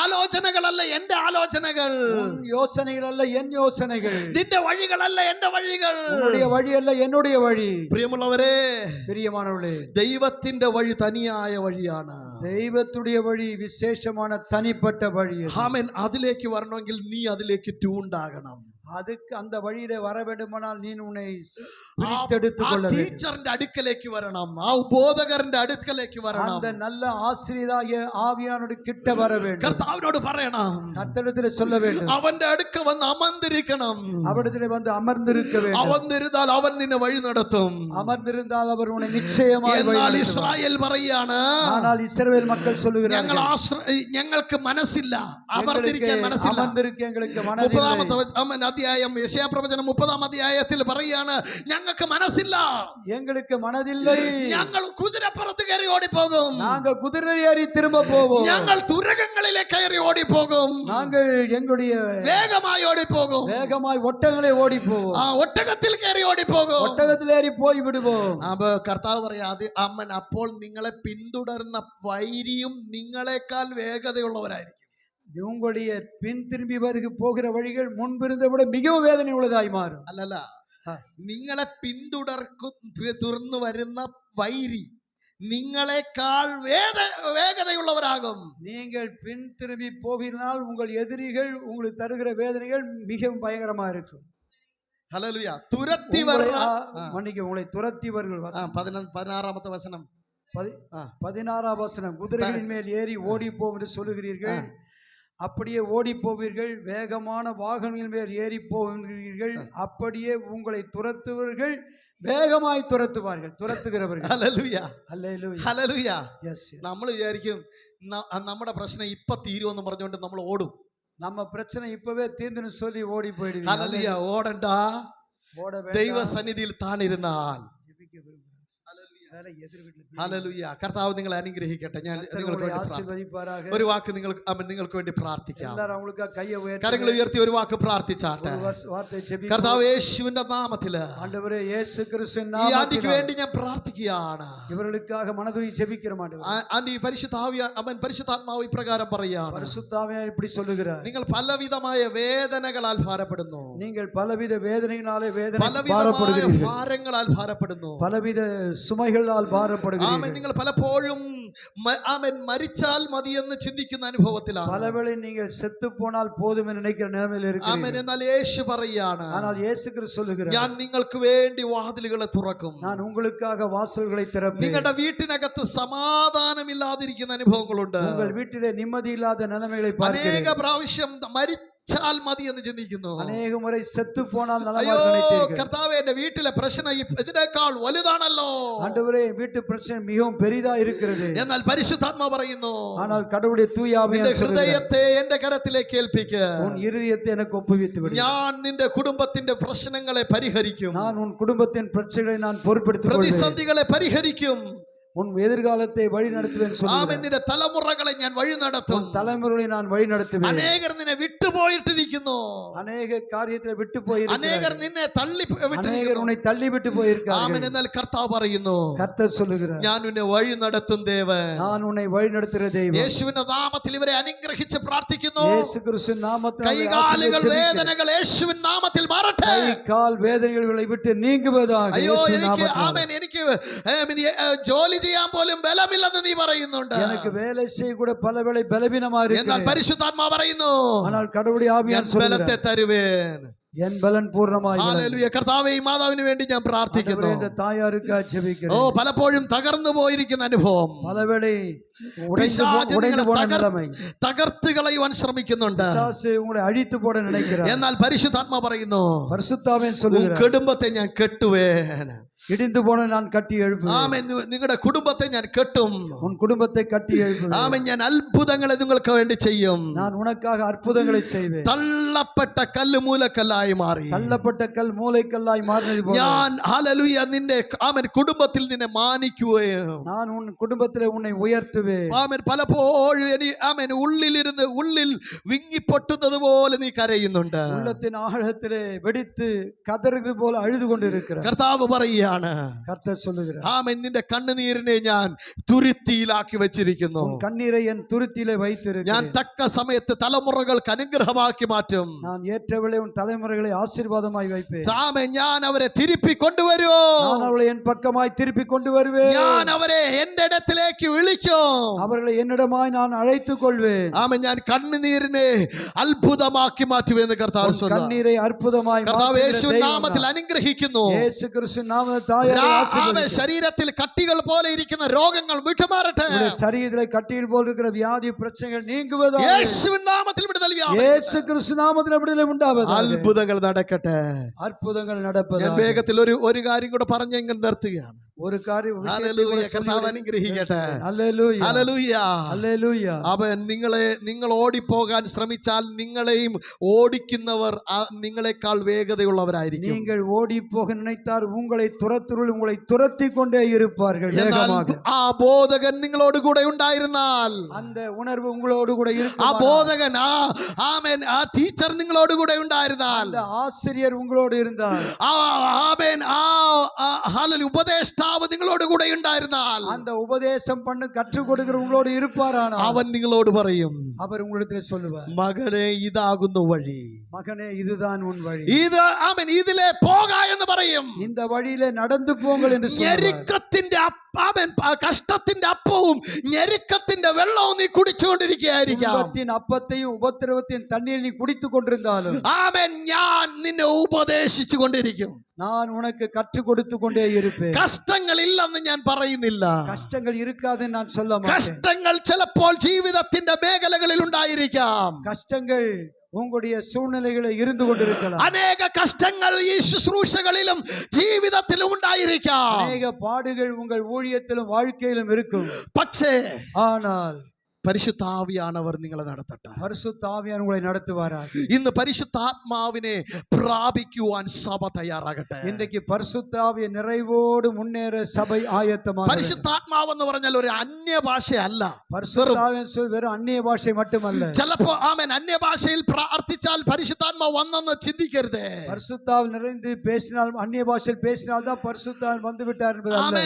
ആലോചനകളല്ല എന്റെ ആലോചനകൾ, உன் யோசனைகள் அல்ல என் யோசனைகள், നിന്റെ വഴികളല്ല എന്റെ വഴികൾ. உன்னுடைய வழி அல்ல என்னுடைய வழி. പ്രിയമുള്ളവരെ, பிரியமானவர்களே, ദൈവത്തിന്റെ വഴി തനിയായ വഴിയാണ്. தெய்வத்துடைய வழி விசேஷமான தனிப்பட்ட வழி. ആമേൻ. അതിലേക്ക് വരണമെങ്കിൽ നീ അതിലേക്ക് ട്യൂൺഡ് அதுக்கு அந்த வழியிலே வர வேண்டுமானால் நீ உன்னை பிரித்தெடுத்துக் கொள்ள வேண்டும். ടീച്ചറിന്റെ അടുക്കലേക്ക് വരണം, ആ ബോധകരന്റെ അടുക്കലേക്ക് വരണം. அந்த நல்ல ஆசிரியராகிய ஆவியானோடு கிட்ட வர வேண்டும். കർത്താവിനോട് പറയണം, கர்த்தரிடத்திலே சொல்ல வேண்டும், അവന്റെ അടുക്ക വന്ന് അമർന്നിരിക്കണം. அவரிடத்திலே வந்து அமர்ந்திருக்க வேண்டும். അമർന്നിരുന്നാൽ അവൻ നിന്നെ വഴി നടത്തും. அமர்ந்திருந்தால் அவர் உன்னை நிச்சயமாய் வழி എന്നാൽ நடத்துவார். ഇസ്രായേൽ പറയാണ്, ஆனால் இஸ்ரவேல் மக்கள் சொல்லுகிறார்கள், ഞങ്ങൾക്ക് മനസ്സില്ല, അമർന്നിരിക്കാൻ മനസ്സില്ല. அமர்ந்திருக்க எங்களுக்கு மனதில்லை. 30-ാം അധ്യായം യെശയ്യാ പ്രവചനം 30-ാം അധ്യായത്തിൽ പറയാണ്, ഞങ്ങൾക്ക് മനസ്സില്ല, எங்களுக்கு மனதில்லை, ഞങ്ങൾ കുതിരപ്പുറത്ത് കയറി ഓടിപ്പോകും, நாங்கள் குதிரை ஏறி திரும்ப போவோம், ഞങ്ങൾ തുരകങ്ങളിലെ കയറി ഓടിപ്പോകും, நாங்கள் എங்களுடைய വേഗമായി ഓടിപ്പോകും, வேகமாய் ஒட்டகங்களை ஓடி போவோம், ആ ഒട്ടകത്തിൽ കയറി ഓടിപ്പോകും, ஒட்டகத்தில் ஏறி போய் விடுவோம். അപ്പൊ കർത്താവ് പറയാ, അമ്മൻ അപ്പോൾ നിങ്ങളെ പിന്തുടർന്ന വൈരിയും നിങ്ങളെക്കാൾ വേഗതയുള്ളവരായിരിക്കും. உங்களுடைய பின் திரும்பி போகிற வழிகள் முன்பிருந்த விட மிகவும் வேதனை உள்ளதாய் மாறும். അല്ലല്ല, നിങ്ങളെ തുറന്നു വരുന്ന വൈരി നിങ്ങളെക്കാൾ വേഗതയുള്ളവരാകും. நீங்கள் பின் திரும்பி போகிறனால் உங்கள் எதிரிகள் உங்களுக்கு தருகிற வேதனைகள் மிகவும் பயங்கரமா இருக்கும். ഹല്ലേലൂയ. மன்னிக்க, உங்களை துரத்தியவர்கள். 16-ാമത്തെ വചനം, 16ஆம் வசனம், குதிரைகளின் மேல் ஏறி ஓடி போம் என்று சொல்லுகிறீர்கள், அப்படியே ஓடி போவீர்கள், வேகமான வாகனங்கள் மேல் ஏறி போவீர்கள், அப்படியே உங்களை துரத்துவர்கள் வேகமாய் துரத்துகிறவர்கள். ഹല്ലേലൂയ அல்லேலூயா. ഹല്ലേലൂയ. எஸ் നമ്മൾ വിചാരിക്കും നമ്മുടെ പ്രശ്നം ഇപ്പൊ തീരുമെന്ന് പറഞ്ഞുകൊണ്ട് നമ്മൾ ഓടും. நம்ம பிரச்சனை இப்பவே தீர்ந்துன்னு சொல்லி ஓடி போயிடுவீங்க. ഹല്ലേലൂയ. ഓടണ്ട. ஓட ദൈവ வேண்டாம். സന്നിധിയിൽ താണിരുന്നാൽ. ஜெபிக்க விரும்புகிறேன். வேலை എതിർ വീട്ടിൽ ഹല്ലേലൂയ. കർത്താവ് നിങ്ങളെ അനുഗ്രഹിക്കട്ടെ. ഞാൻ നിങ്ങൾക്ക് വേണ്ടി ആശീർവദിപ്പാരാக. ഒരു വാക്ക് നിങ്ങൾക്ക് വേണ്ടി പ്രാർത്ഥിക്കാം. എല്ലാവരും അവங்களுக்கு കൈയെ ഉയർത്തി കരങ്ങൾ ഉയർത്തി ഒരു വാക്ക് പ്രാർത്ഥിച്ചാട്ടെ. വാർത്തയെ ജെപിക്കുക. കർത്താവ് യേശുവിന്റെ നാമത്തില് ஆண்டவரே இயேசு கிறிஸ்துவின் ഈ ആന്റിക്ക് நாமத்தில் വേണ്ടി ഞാൻ പ്രാർത്ഥിക്കുകയാണ്. இவர்களுக்காக மனதுருகி ஜெபிக்கிறோம் ஆண்டவரே. ആന്റി പരിശുദ്ധാത്മാവ് ഇപ്രകാരം പറയാണ്. பரிசுத்த ஆவியானவர் இப்படி சொல்லுகிறார். നിങ്ങൾ പലവിധമായ വേദനകളാൽ ഭാരപ്പെടുന്നു. நீங்கள் பலவித வேதனைகளாலே പലവിധമായ பாரப்படுகிறீர்கள். ഭാരങ്ങളാൽ ഭാരപ്പെടുന്നു. பலவித சுமைகளால் பாரப்படுகிறீர்கள். നിങ്ങൾ പലപ്പോഴും മരിച്ചാൽ മതിയെന്ന് ചിന്തിക്കുന്ന അനുഭവത്തിലാണ്. பலவேளை நீங்கள் செத்து போனால் போதும் என்று நினைக்கிற நிலைமையில் இருக்கிறீர்கள். എന്നാൽ യേശു പറയാണ്, ஆனால் இயேசு கிறிஸ்து சொல்லுகிறார், ഞാൻ നിങ്ങൾക്ക് വേണ്ടി വാതിലുകളെ തുറക്കും. நான் உங்களுக்காக வாசல்களை திறப்பேன். നിങ്ങളുടെ വീട്ടിനകത്ത് സമാധാനമില്ലാതിരിക്കുന്ന അനുഭവങ്ങളുണ്ട്. உங்கள் வீட்டிலே நிம்மதி இல்லாத நிலைமைகளை അനേക பார்க்கிறீர்கள். പ്രാവശ്യം മരിച്ചാൽ മതി എന്ന് ചിന്തിക്കുന്നു. அநேக முறை செத்து போனால் അയ്യോ நலமாக நினைத்தீர்கள். കർത്താവേ, എന്റെ വീട്ടിലെ പ്രശ്നം ഇതിനേക്കാൾ വലുതാണല്ലോ. ஆண்டவரே, வீட்டு பிரச்சனை மிகவும் பெரிதா இருக்கிறது. എന്നാൽ പരിശുദ്ധാത്മാ പറയുന്നു, ஆனால் கடவுளுடைய தூய ஆவியானவர் നിന്റെ சொல்லுகிறார், ഹൃദയത്തെ എന്റെ കരത്തിലേക്ക് ഏൽപ്പിക്ക. உன் இருதயத்தை எனக்கு ஒப்புவித்து விடு. ഞാൻ നിന്റെ കുടുംബത്തിന്റെ പ്രശ്നങ്ങളെ പരിഹരിക്കും. நான் உன் குடும்பத்தின் பிரச்சனைகளை நான் பொறுப்பெடுத்துக் கொள்வேன். പ്രതിസന്ധികളെ പരിഹരിക്കും. உன் எதிர்காலத்தை வழி நடத்துவேன் சொல்லுகிறார். നിന്റെ തലമുറകളെ ഞാൻ വഴി നടത്തും. உன் தலைமுறையை நான் വഴി നടത്തുவேன். അനേകർ നിന്നെ വിട്ടുപോയിട്ടിരിക്കുന്നു. അനേക കാര്യത്തിൽ വിട്ടു പോയിരിക്കുന്നു. അനേകർ നിന്നെ തള്ളി അനേകർ ഉന്നെ തള്ളി വിട്ടു പോയിരിക്കാர்கள். എന്നാൽ കർത്താവ് പറയുന്നു, കർത്താവ് சொல்லுகிறார், ഞാൻ നിന്നെ വഴി നടത്തും ദേവൻ. ഞാൻ ഉന്നെ വഴി നടത്തുന്ന ദൈവം. യേശുവിന്റെ നാമത്തിൽ ഇവരെ അനുഗ്രഹിച്ച് പ്രാർത്ഥിക്കുന്നു. യേശു ക്രിസ്തുവിൻ നാമത്തിൽ കൈകാലുകൾ വേദനകൾ യേശുവിൻ നാമത്തിൽ മാറട്ടെ. കൈകാൽ വേദനകളെ വിട്ട് നീങ്ങുവதாக അയ്യോ, യേശുവിൻ എനിക്ക് നാമത്തിൽ. എനിക്ക് ജോലി ചെയ്യാൻ പോലും ബലമില്ലെന്ന് നീ പറയുന്നുണ്ട്. എനിക്ക് വേല ചെയ്യ കൂടെ പലവേളை ബലഹീനമായി എന്നാൽ പരിശുദ്ധാത്മാ പറയുന്നു, ஆனால் கடவுளுடைய ஆவியானவர் ബലത്തെ சொல்லுகிறார், തരുവേൻ. என் பலன் பூர்ணமாய் ഹല്ലേലൂയ. കർത്താവേ, ഈ മാതാവിന് വേണ്ടി ഞാൻ പ്രാർത്ഥിക്കുന്നു. இந்த தாயாருக்காக ஜெபிக்கிறேன். പലപ്പോഴും തകർന്നു പോയിരിക്കുന്ന അനുഭവം, பலவேளை പിശാച് உடைந்து നിങ്ങളെ போன நிலைமை, തകർത്ത് കളയുവാൻ ശ്രമിക്കുന്നുണ്ട്. பிசாசு உங்களை அழித்து போட நினைக்கிறார். എന്നാൽ പരിശുദ്ധാത്മാ പറയുന്നു, பரிசுத்தாவின் சொல்லுகிறார், കുടുംബത്തെ ഞാൻ കെട്ടുവേൻ. இடிந்து போன நான் கட்டி எழுப்புவேன். നിങ്ങളുടെ കുടുംബത്തെ ഞാൻ കെട്ടും. உன் குடும்பத்தை கட்டி எழுப்புவேன். ഞാൻ അത്ഭുതങ്ങളെ നിങ്ങൾക്ക് വേണ്ടി ചെയ്യും. நான் உனக்காக அற்புதங்களை செய்வேன். തള്ളപ്പെട്ട കല്ല് മൂലക്കല്ലായി മാറി. தள்ளப்பட்ட கல் மூலைக்கல்லாய் மாறினது போல ഞാൻ ഹല്ലേലൂയ നിന്റെ കുടുംബത്തിൽ നിന്നെ മാനിക്കുകയും நான் உன் குடும்பத்திலே உன்னை உயர்த்துவேன். പലപ്പോഴും ഉള്ളിൽ വിങ്ങിപ്പൊട്ടുന്നത് പോലെ നീ കരയുന്നുണ്ട്. உள்ளத்தின் ஆழத்திலே வெடித்து கதறுது போல அழுது கொண்டிருக்கிறார். കർത്താവ് പറയുകയാണ്, கர்த்தர் சொல்லுகிறார், നിന്റെ കണ്ണുനീരിനെ ഞാൻ തുരുത്തിയിലാക്കി വെച്ചിരിക്കുന്നു. உன் கண்ணீரை என் துருத்தியிலே ഞാൻ வைத்திருக்கிறேன். തക്ക സമയത്ത് തലമുറകൾക്ക് അനുഗ്രഹമാക്കി മാറ്റും. நான் ஏற்றவளை உன் தலைமுறைகளை ஆசீர்வாதமாய் வைப்பேன். ഞാൻ അവരെ തിരുപ്പി കൊണ്ടുവരുമോ. நான் அவளை என் பக்கமாய் திருப்பி கொண்டு வருவேன். ഞാൻ അവരെ എന്റെ ഇടത്തിലേക്ക് വിളിക്കും. அவர்களை என்னிடமாய் நான் அழைத்துக் கொள்வேன். ഞാൻ കണ്ണുനീരിനെ അത്ഭുതമാക്കി മാറ്റുമെന്ന് കർത്താവ് പറയുന്നു. കണ്ണീரை അത്ഭുതമായി കർത്താവ് യേശുവിൻ നാമത്തിൽ അനുഗ്രഹിക്കുന്നു. യേശു ക്രിസ്തുവിൻ നാമത്തിൽ തായാരെ ആശീർവദിക്കുന്നു. ശരീരത്തിൽ കട്ടികൾ പോലെ ഇരിക്കുന്ന രോഗങ്ങൾ വിട്ടുമാറട്ടെ. ശരീരത്തിലെ കട്ടിയിൽ പോലെ ഇരിക്കുന്ന വ്യാധി പ്രശ്നങ്ങൾ നീങ്ങുവதாக യേശുവിൻ നാമത്തിൽ വിടുതൽ യേശു ക്രിസ്തു നാമത്തിൽ വിടുതൽ ഉണ്ടാവதாக അത്ഭുതങ്ങൾ നടക്കട്ടെ. അത്ഭുതങ്ങൾ നടപ്പதாக. ഞാൻ വേഗത്തിൽ ഒരു കാര്യം കൂടെ പറഞ്ഞ് ഇങ്ങനെ നിർത്തുകയാണ്. ഒരു കാര്യം കർത്താവ് അനുഗ്രഹിക്കട്ടെ. ഹല്ലേലൂയ ഹല്ലേലൂയ. ഹല്ലേലൂയ. അവൻ നിങ്ങൾ ഓടിപ്പോകാൻ ശ്രമിച്ചാൽ നിങ്ങളെയും ഓടിക്കുന്നവർ നിങ്ങളെക്കാൾ വേഗതയുള്ളവരായിരിക്കും. നിങ്ങൾ ഓടിപ്പോക നിனைத்தார் உங்களை துரத்தி கொண்டே இருப்பார்கள் வேகமாக. ആ ബോധകൻ നിങ്ങളോട് കൂടെ ഉണ്ടായിരുന്നാൽ, அந்த ഉണർവ് உங்களோடு கூட இருக்கும். ആ ബോധകൻ ആ ടീച്ചർ നിങ്ങളോട് കൂടെ ഉണ്ടായിരുന്നാൽ, அந்த ஆசிரியர் உங்களோடு இருந்தார், ഉപദേഷ്ടാവ് നിങ്ങളോട് കൂടെ ഉണ്ടായിരുന്നാൽ, அந்த உபதேசம் பண்ண கற்றுக் கொடுக்கிற உங்களோடு இருப்பாரானா, അവൻ നിങ്ങളോട് പറയും, அவர் உங்களிடத்தில் சொல்லுவார், മകനെ ഇതാകുന്നു വഴി, மகனே இதுதான் உன் வழி, ഇതിലെ പോക എന്ന് പറയും. இந்த വഴിയിലെ നടന്നു പോங்கள் என்று சொல்லுவார். ഞെരുക്കത്തിന്റെ കഷ്ടത്തിന്റെ അപ്പവും ഞെരുക്കത്തിന്റെ വെള്ളവും നീ കുടിച്ചുകൊണ്ടിരിക്കുകയായിരിക്കാം. അപ്പത്തെയും ഉപദ്രവത്തെയും തണ്ണീർ നീ കുടിച്ചു കൊണ്ടിരുന്നാലും ഞാൻ നിന്നെ ഉപദേശിച്ചു കൊണ്ടിരിക്കും. நான் உனக்கு கற்றுக் கொடுத்து கொண்டே இருப்பேன். കഷ്ടങ്ങൾ ഇല്ലെന്ന് ഞാൻ പറയുന്നില്ല. കഷ്ടങ്ങൾ ഇരിക്കാതെ ഞാൻ சொல்ல மாட்டேன். കഷ്ടങ്ങൾ ചിലപ്പോൾ ജീവിതത്തിന്റെ മേഖലകൾ അവസ്ഥകളിൽ ഉണ്ടായിരിക്കാം. കഷ്ടങ്ങൾ உங்களுடைய சூழ்நிலைகளை இருந்து கொண்டிருக்கலாம். അനേക കഷ്ടങ്ങൾ ഈ ശുശ്രൂഷകളിലും ജീവിതത്തിലും ഉണ്ടായിരിക്കാം. அநேக பாடுகள் உங்கள் ஊழியத்திலும் வாழ்க்கையிலும் இருக்கும். പക്ഷേ ஆனால் പരിശുദ്ധാവിയാനവർ നിങ്ങളെ നടത്തട്ടെ. பரிசுத்த ஆவியானவர் உங்களை நடத்துவாராக. ഇന്ന് പരിശുദ്ധാത്മാവിനെ പ്രാപിക്കുവാൻ സഭ തയ്യാറാകട്ടെ. இன்றைக்கு பரிசுத்த ஆவிய நிறைவோடு முன்னேற சபை ஆயத்தமாக. പരിശുദ്ധാത്മാവ് എന്ന് പറഞ്ഞാൽ ഒരു അന്യഭാഷയല്ല. பரிசுத்த ஆவியானவர் வெறும் அந்நிய பாஷை மட்டுமல்ல. ചിലപ്പോ ആമേൻ അന്യഭാഷയിൽ പ്രാർത്ഥിച്ചാൽ പരിശുദ്ധാത്മാവ് വന്നെന്ന് ചിന്തിക്കരുത്. பரிசுத்த ஆவி நிறைந்து பேசினால் அந்நிய பாஷையில் பேசினால் தான் பரிசுத்த ஆவி வந்து விட்டார் என்பது அல்ல.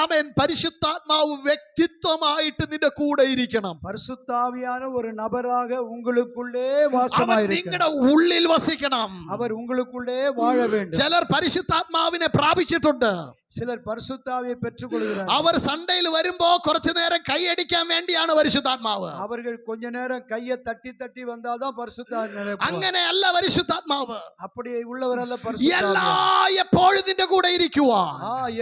ആമേൻ പരിശുദ്ധാത്മാവ് വ്യക്തിത്വമായിട്ട് നിന്റെ കൂടെ ഇരിക്കണം. பரிசுத்த ஆவியான ஒரு நபராக உங்களுக்குள்ளே അവൻ வாசமாயிருக்கிறார். നിങ്ങളുടെ ഉള്ളിൽ വസിക്കണം. அவர் உங்களுக்குள்ளே வாழ வேண்டும். ചിലർ പരിശുദ്ധാത്മാവിനെ പ്രാപിച്ചിട്ടുണ്ട്. சிலர் பரிசுத்த ஆவியை பெற்றுக் கொள்கிறார். അവർ സൺഡേയിൽ വരുമ്പോ കുറച്ചു നേരം കൈയടിക്കാൻ വേണ്ടിയാണ് പരിശുദ്ധാത്മാവ്. அவர்கள் கொஞ்ச நேரம் கையை தட்டி தட்டி வந்தாதான் பரிசுத்த ஆவி நிரப்புவார். അങ്ങനെയല്ല പരിശുദ്ധാത്മാവ്. அப்படி உள்ளவர் அல்ல பரிசுத்த ஆவி. എല്ലായ്പ്പോഴും നിന്റെ കൂടെ ഇരിക്കുവാ.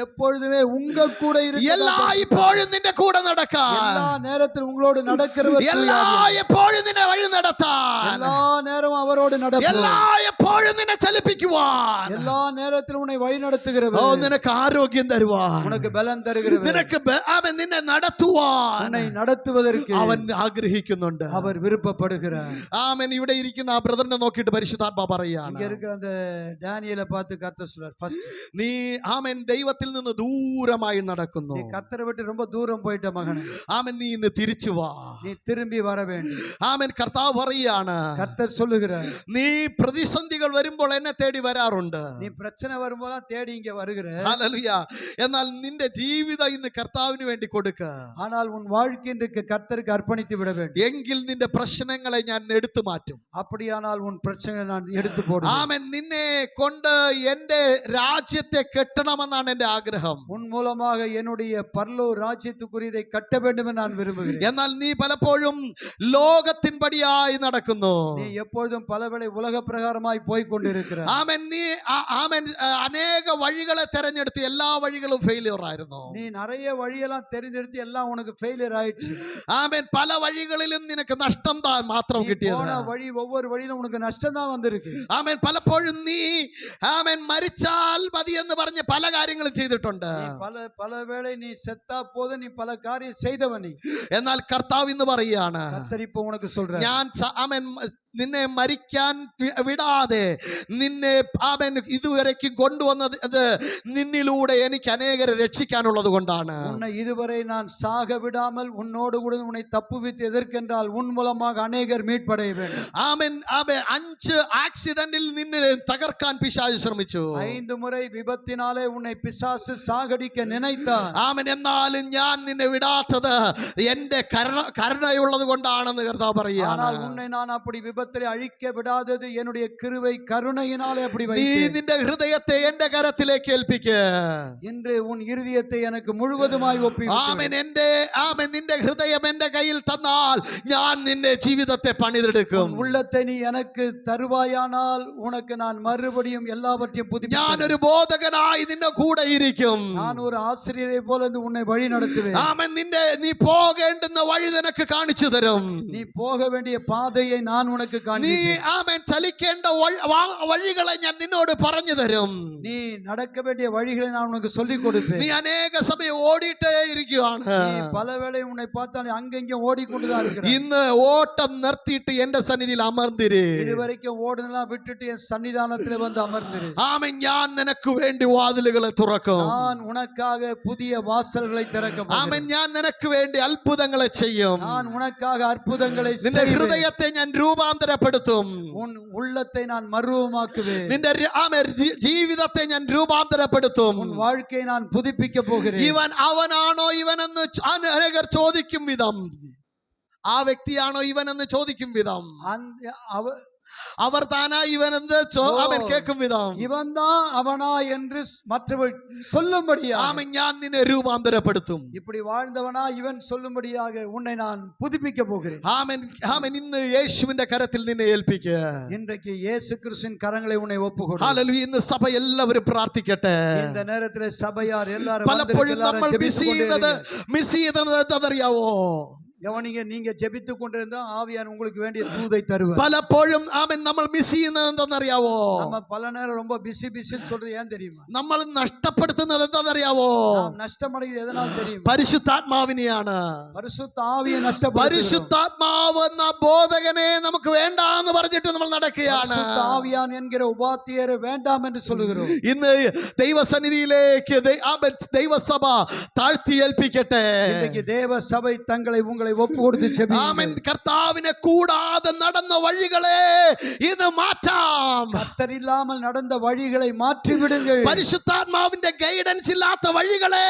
எப்பொழுதுமே உங்க கூட இருக்கிறார். എല്ലായ്പ്പോഴും നിന്റെ കൂടെ നടക്കാൻ. எல்லா நேரத்திலும் உங்களோடு நடக்கிறவர். എല്ലായ്പ്പോഴും നിന്നെ വഴി നടത്താൻ. எல்லா நேரமும் அவரோடு நடப்பார். എല്ലായ്പ്പോഴും നിന്നെ ചലിപ്പിക്കുവാൻ. எல்லா நேரத்திலும் உன்னை வழி നടത്തുகிறவர். നിനക്ക് ആരോഗ്യം തരുവാൻ. உனக்கு பலன் தருகிறவர். നിനക്ക് അവൻ നിന്നെ നടത്തുവാൻ. உன்னை നടത്തുவதற்கு അവൻ ആഗ്രഹിക്കുന്നുണ്ട്. அவர் விருப்பப்படுகிறார். ആമേൻ. ഇവിടെ ഇരിക്കുന്ന ആ ബ്രദറിനെ നോക്കിയിട്ട് പരിശുദ്ധാത്മാ പറയാണ്, இங்க இருக்கிற அந்த டேனியலை பார்த்து கர்த்தர் சொல்றார், ஃபர்ஸ்ட் നീ ആമേൻ ദൈവത്തിൽ നിന്ന് ദൂരമായി നടക്കുന്നു. நீ கர்த்தரை விட்டு ரொம்ப தூரம் போயிட்ட மகனே. ആമേൻ. നീ ഇന്ന് തിരിച്ചു വാ. நீ திரும்பி வர வேண்டும். ആമേൻ. കർത്താവ് പറയാണ്, கர்த்தர் சொல்லுகிறார், നീ പ്രതിസന്ധികൾ വരുമ്പോൾ എന്നെ തേടി വരാറുണ്ട്. நீ பிரச்சனை வரும்போது தேடி இங்க வருகிற. ഹല്ലേലൂയ. എന്നാൽ നിന്റെ ജീവിതം ഇന്ന് കർത്താവിന് വേണ്ടി കൊടുക്ക. ஆனால் உன் வாழ்க்கை இன்றைக்கு கர்த்தருக்கு அர்ப்பணித்து விட வேண்டும். എങ്കിൽ നിന്റെ പ്രശ്നങ്ങളെ ഞാൻ എടുത്തു മാറ്റും. அப்படியானால் உன் பிரச்சனை நான் எடுத்து போடுவேன். ആമേൻ. നിന്നെ കൊണ്ട് എന്റെ രാജ്യത്തെ കെട്ടണമെന്നാണ് എന്റെ ആഗ്രഹം. உன் மூலமாக என்னுடைய பரலோக ராஜ்யத்துக்குரியதை கட்ட வேண்டும் என்று நான் விரும்புகிறேன். എന്നാൽ നീ പലപ്പോഴും ലോകത്തിൻപടിയായി നടക്കുന്നു. நீ எப்பொழுதும் பலவேளை உலக பிரகாரமாய் போய் கொண்டிருக்கிறாய். ആമേൻ. നീ ആമേൻ അനേക വഴികളെ തെരഞ്ഞെടുത്ത് എല്ലാ വഴികളും ഫെയിലിയർ ആയിരുന്നു. நீ நிறைய வழியெல்லாம் தெரிந்தெடுத்து எல்லாம் உனக்கு ஃபெயிலியர் ஆயிடுச்சு. ആമേൻ. പല വഴികളിലും നിനക്ക് നഷ്ടം താൻ മാത്രം കിട്ടിയത്. போன வழி ஒவ்வொரு வழியிலும் உனக்கு நஷ்டம் தான் வந்திருக்கு. ആമേൻ. പലപ്പോഴും നീ ആമേൻ മരിച്ചാൽ മതി എന്ന് പറഞ്ഞ് പല കാര്യങ്ങളും ചെയ്തിട്ടുണ്ട്. പലവേളை നീ செத்தா போதும் நீ பல காரியம் செய்தவன் நீ. എന്നാൽ കർത്താവ് ഇന്ന് പറയാണ്, கர்த்தர் இப்போ உனக்கு சொல்றார், ഞാൻ ആമേൻ നിന്നെ മരിക്കാൻ വിടാതെ നിന്നെ ആമേൻ ഇതുവരേക്കും കൊണ്ടുവന്നത് നിന്നിലൂടെ എനിക്ക് അനേകരെ രക്ഷിക്കാനുള്ളത് കൊണ്ടാണ്. உன்னை இதுவரை நான் சாக விடாமல் உன்னோடு கூட உன்னை தப்புவித்து எதற்கென்றால் உன் மூலமாக அநேகர் மீட்படைய வேண்டும். ആമേൻ. ആമേൻ. 5 ആക്സിഡന്റിൽ നിന്നെ തകർക്കാൻ പിശാച് ശ്രമിച്ചു. 5 முறை விபத்தினாலே உன்னை பிசாசு சாகடிக்க நினைத்தான். ആമേൻ. എന്നാലും ഞാൻ നിന്നെ വിടാത്തത് എന്റെ കരുണയുള്ളത് കൊണ്ടാണെന്ന് കർത്താവ് പറയുകയാണ്. ஆனால் உன்னை நான் அப்படி விபத்திலே அழிக்க விடாதது என்னுடைய கிருபை கருணையினாலே அப்படி നീ வைத்தேன். നിന്റെ ഹൃദയത്തെ എന്റെ കരത്തിലേക്ക് ഏൽപ്പിക്ക. இன்று உன் இருதயத்தை எனக்கு முழுவதுமாய் ஒப்புவிக்கிறேன். ആമേൻ. ആമേൻ. നിന്റെ ഹൃദയം എന്റെ കയ്യിൽ തന്നാൽ ഞാൻ നിന്റെ ജീവിതത്തെ പണിതെടുക്കും. உள்ளத்தை நீ எனக்கு தருவாயானால் உனக்கு நான் மறுபடியும் எல்லாவற்றையும் புதுப்பிப்பேன். ഞാൻ ഒരു ബോധകനായി നിന്റെ കൂടെ ഇരിക്കും. நான் ஒரு ஆசிரியரை போல உன்னை வழி நடத்துவேன். ആമേൻ. നീ പോകേണ്ടുന്ന വഴി നിനക്ക് കാണിച്ചു തരും. நீ போக வேண்டிய பாதையை நான் உனக்கு നീ காண்பிப்பேன். ആമേൻ ചലിക്കേണ്ട വഴികളെ ഞാൻ നിന്നോട് പറഞ്ഞു തരും. நீ நடக்க வேண்டிய வழிகளை நான் உனக்கு சொல்லிக் கொடுப்பேன். നീ അനേക സമയം ഓടിയിട്ടേ ഇരിക്കുകയാണ്. நீ பலவேளை உன்னை பார்த்தால் அங்கங்கே ஓடிக்கொண்டுதான் இருக்கிறாய். ഇന്ന് ഓട്ടം നിർത്തിയിട്ട് എന്റെ സന്നിധിയിൽ അമർന്നിര്. இதுவரைக்கும் ஓடுனெல்லாம் விட்டுட்டு என் சன்னிதானத்திலே வந்து அமர்ந்திரு. ആമേൻ. ഞാൻ നിനക്ക് വേണ്ടി വാതിലുകളെ തുറക്കും. நான் உனக்காக புதிய வாசல்களை திறக்க ആമേൻ. போகிறேன். ഞാൻ നിനക്ക് വേണ്ടി അത്ഭുതങ്ങളെ ചെയ്യും. நான் உனக்காக அற்புதங்களை നിന്റെ செய்வேன். ഹൃദയത്തെ ഞാൻ രൂപാന്തരപ്പെടുത്തും. உன் உள்ளத்தை நான் மறுரூபமாக்குவேன். നിന്റെ ജീവിതത്തെ ഞാൻ രൂപാന്തരപ്പെടുത്തും. உன் வாழ்க்கையை நான் புதுப்பிக்க போகிறேன். അവനാണോ ഇവനെന്ന് അനേകർ ചോദിക്കും വിധം, ആ വ്യക്തിയാണോ ഇവനെന്ന് ചോദിക്കും വിധം, അവർ താനാ ഇവനെന്ന് അവൻ കേൾക്കും വിധം, இவன் தான் அவனா என்று மற்றவர்கள் சொல்லும்படியா ആമേൻ. ഞാൻ നിന്നെ രൂപാന്തരപ്പെടുത്തും. இப்படி வாழ்ந்தவனா இவன் சொல்லும்படியாக உன்னை நான் புதுப்பிக்க போகிறேன். ആമേൻ. ആമേൻ. ഇന്ന് യേശുവിന്റെ കരത്തിൽ നിന്നെ ഏൽപ്പിക്കുക. இன்றைக்கு இயேசு கிறிஸ்துவின் கரங்களை உன்னை ஒப்புக்கொடு. ഹല്ലേലൂയ. ഇന്ന് സഭ എല്ലാവരും പ്രാർത്ഥിക്കട്ടെ. இந்த நேரத்திலே சபையார் எல்லாரும் പലപ്പോഴും നമ്മൾ മിസ് ചെയ്തത് എന്തറിയാവോ? கவனிங்க, நீங்க ஜெபித்துக் கொண்டிருந்தா ஆவியான் உங்களுக்கு வேண்டிய தூதை தருவார். പലപ്പോഴും ആമേൻ നമ്മൾ മിസ് ചെയ്യുന്നത് എന്താണെന്നറിയാവോ? நம்ம பல நேரம் ரொம்ப பிஸின்னு சொல்றது ஏன் தெரியுமா? നമ്മൾ നഷ്ടപ്പെടുത്തുന്നത് എന്താണെന്നറിയാവോ? நாம் நஷ்டமடைகிறது எதனால் தெரியுமா? പരിശുദ്ധാത്മാവിനെയാണ്. பரிசுத்த ஆவியை நஷ்டப்படுத்துகிறோம். പരിശുദ്ധാത്മാവ് എന്ന ബോധകനെ നമുക്ക് വേണ്ടാന്ന് പറഞ്ഞിട്ട് നമ്മൾ നടക്കുകയാണ്. பரிசுத்த ஆவியான் என்கிற உபாத்தியரை வேண்டாம் என்று சொல்லுகிறோம். ഇന്ന് ദൈവസന്നിധിയിലേക്ക് ദൈവസഭ താഴ്ത്തി ഏൽപ്പിക്കട്ടെ. இன்னைக்கு தேவ சபை தங்களை உங்களை ஒப்பு கொடுத்து ആമേൻ. ஜெபியுங்கள். കർത്താവിനെ കൂടാതെ നടന്ന വഴികളെ ഇത് മാറ്റാം. கர்த்தர் இல்லாமல் நடந்த வழிகளை மாற்றி விடுங்கள். പരിശുദ്ധാത്മാവിന്റെ ഗൈഡൻസ് ഇല്ലാത്ത വഴികളെ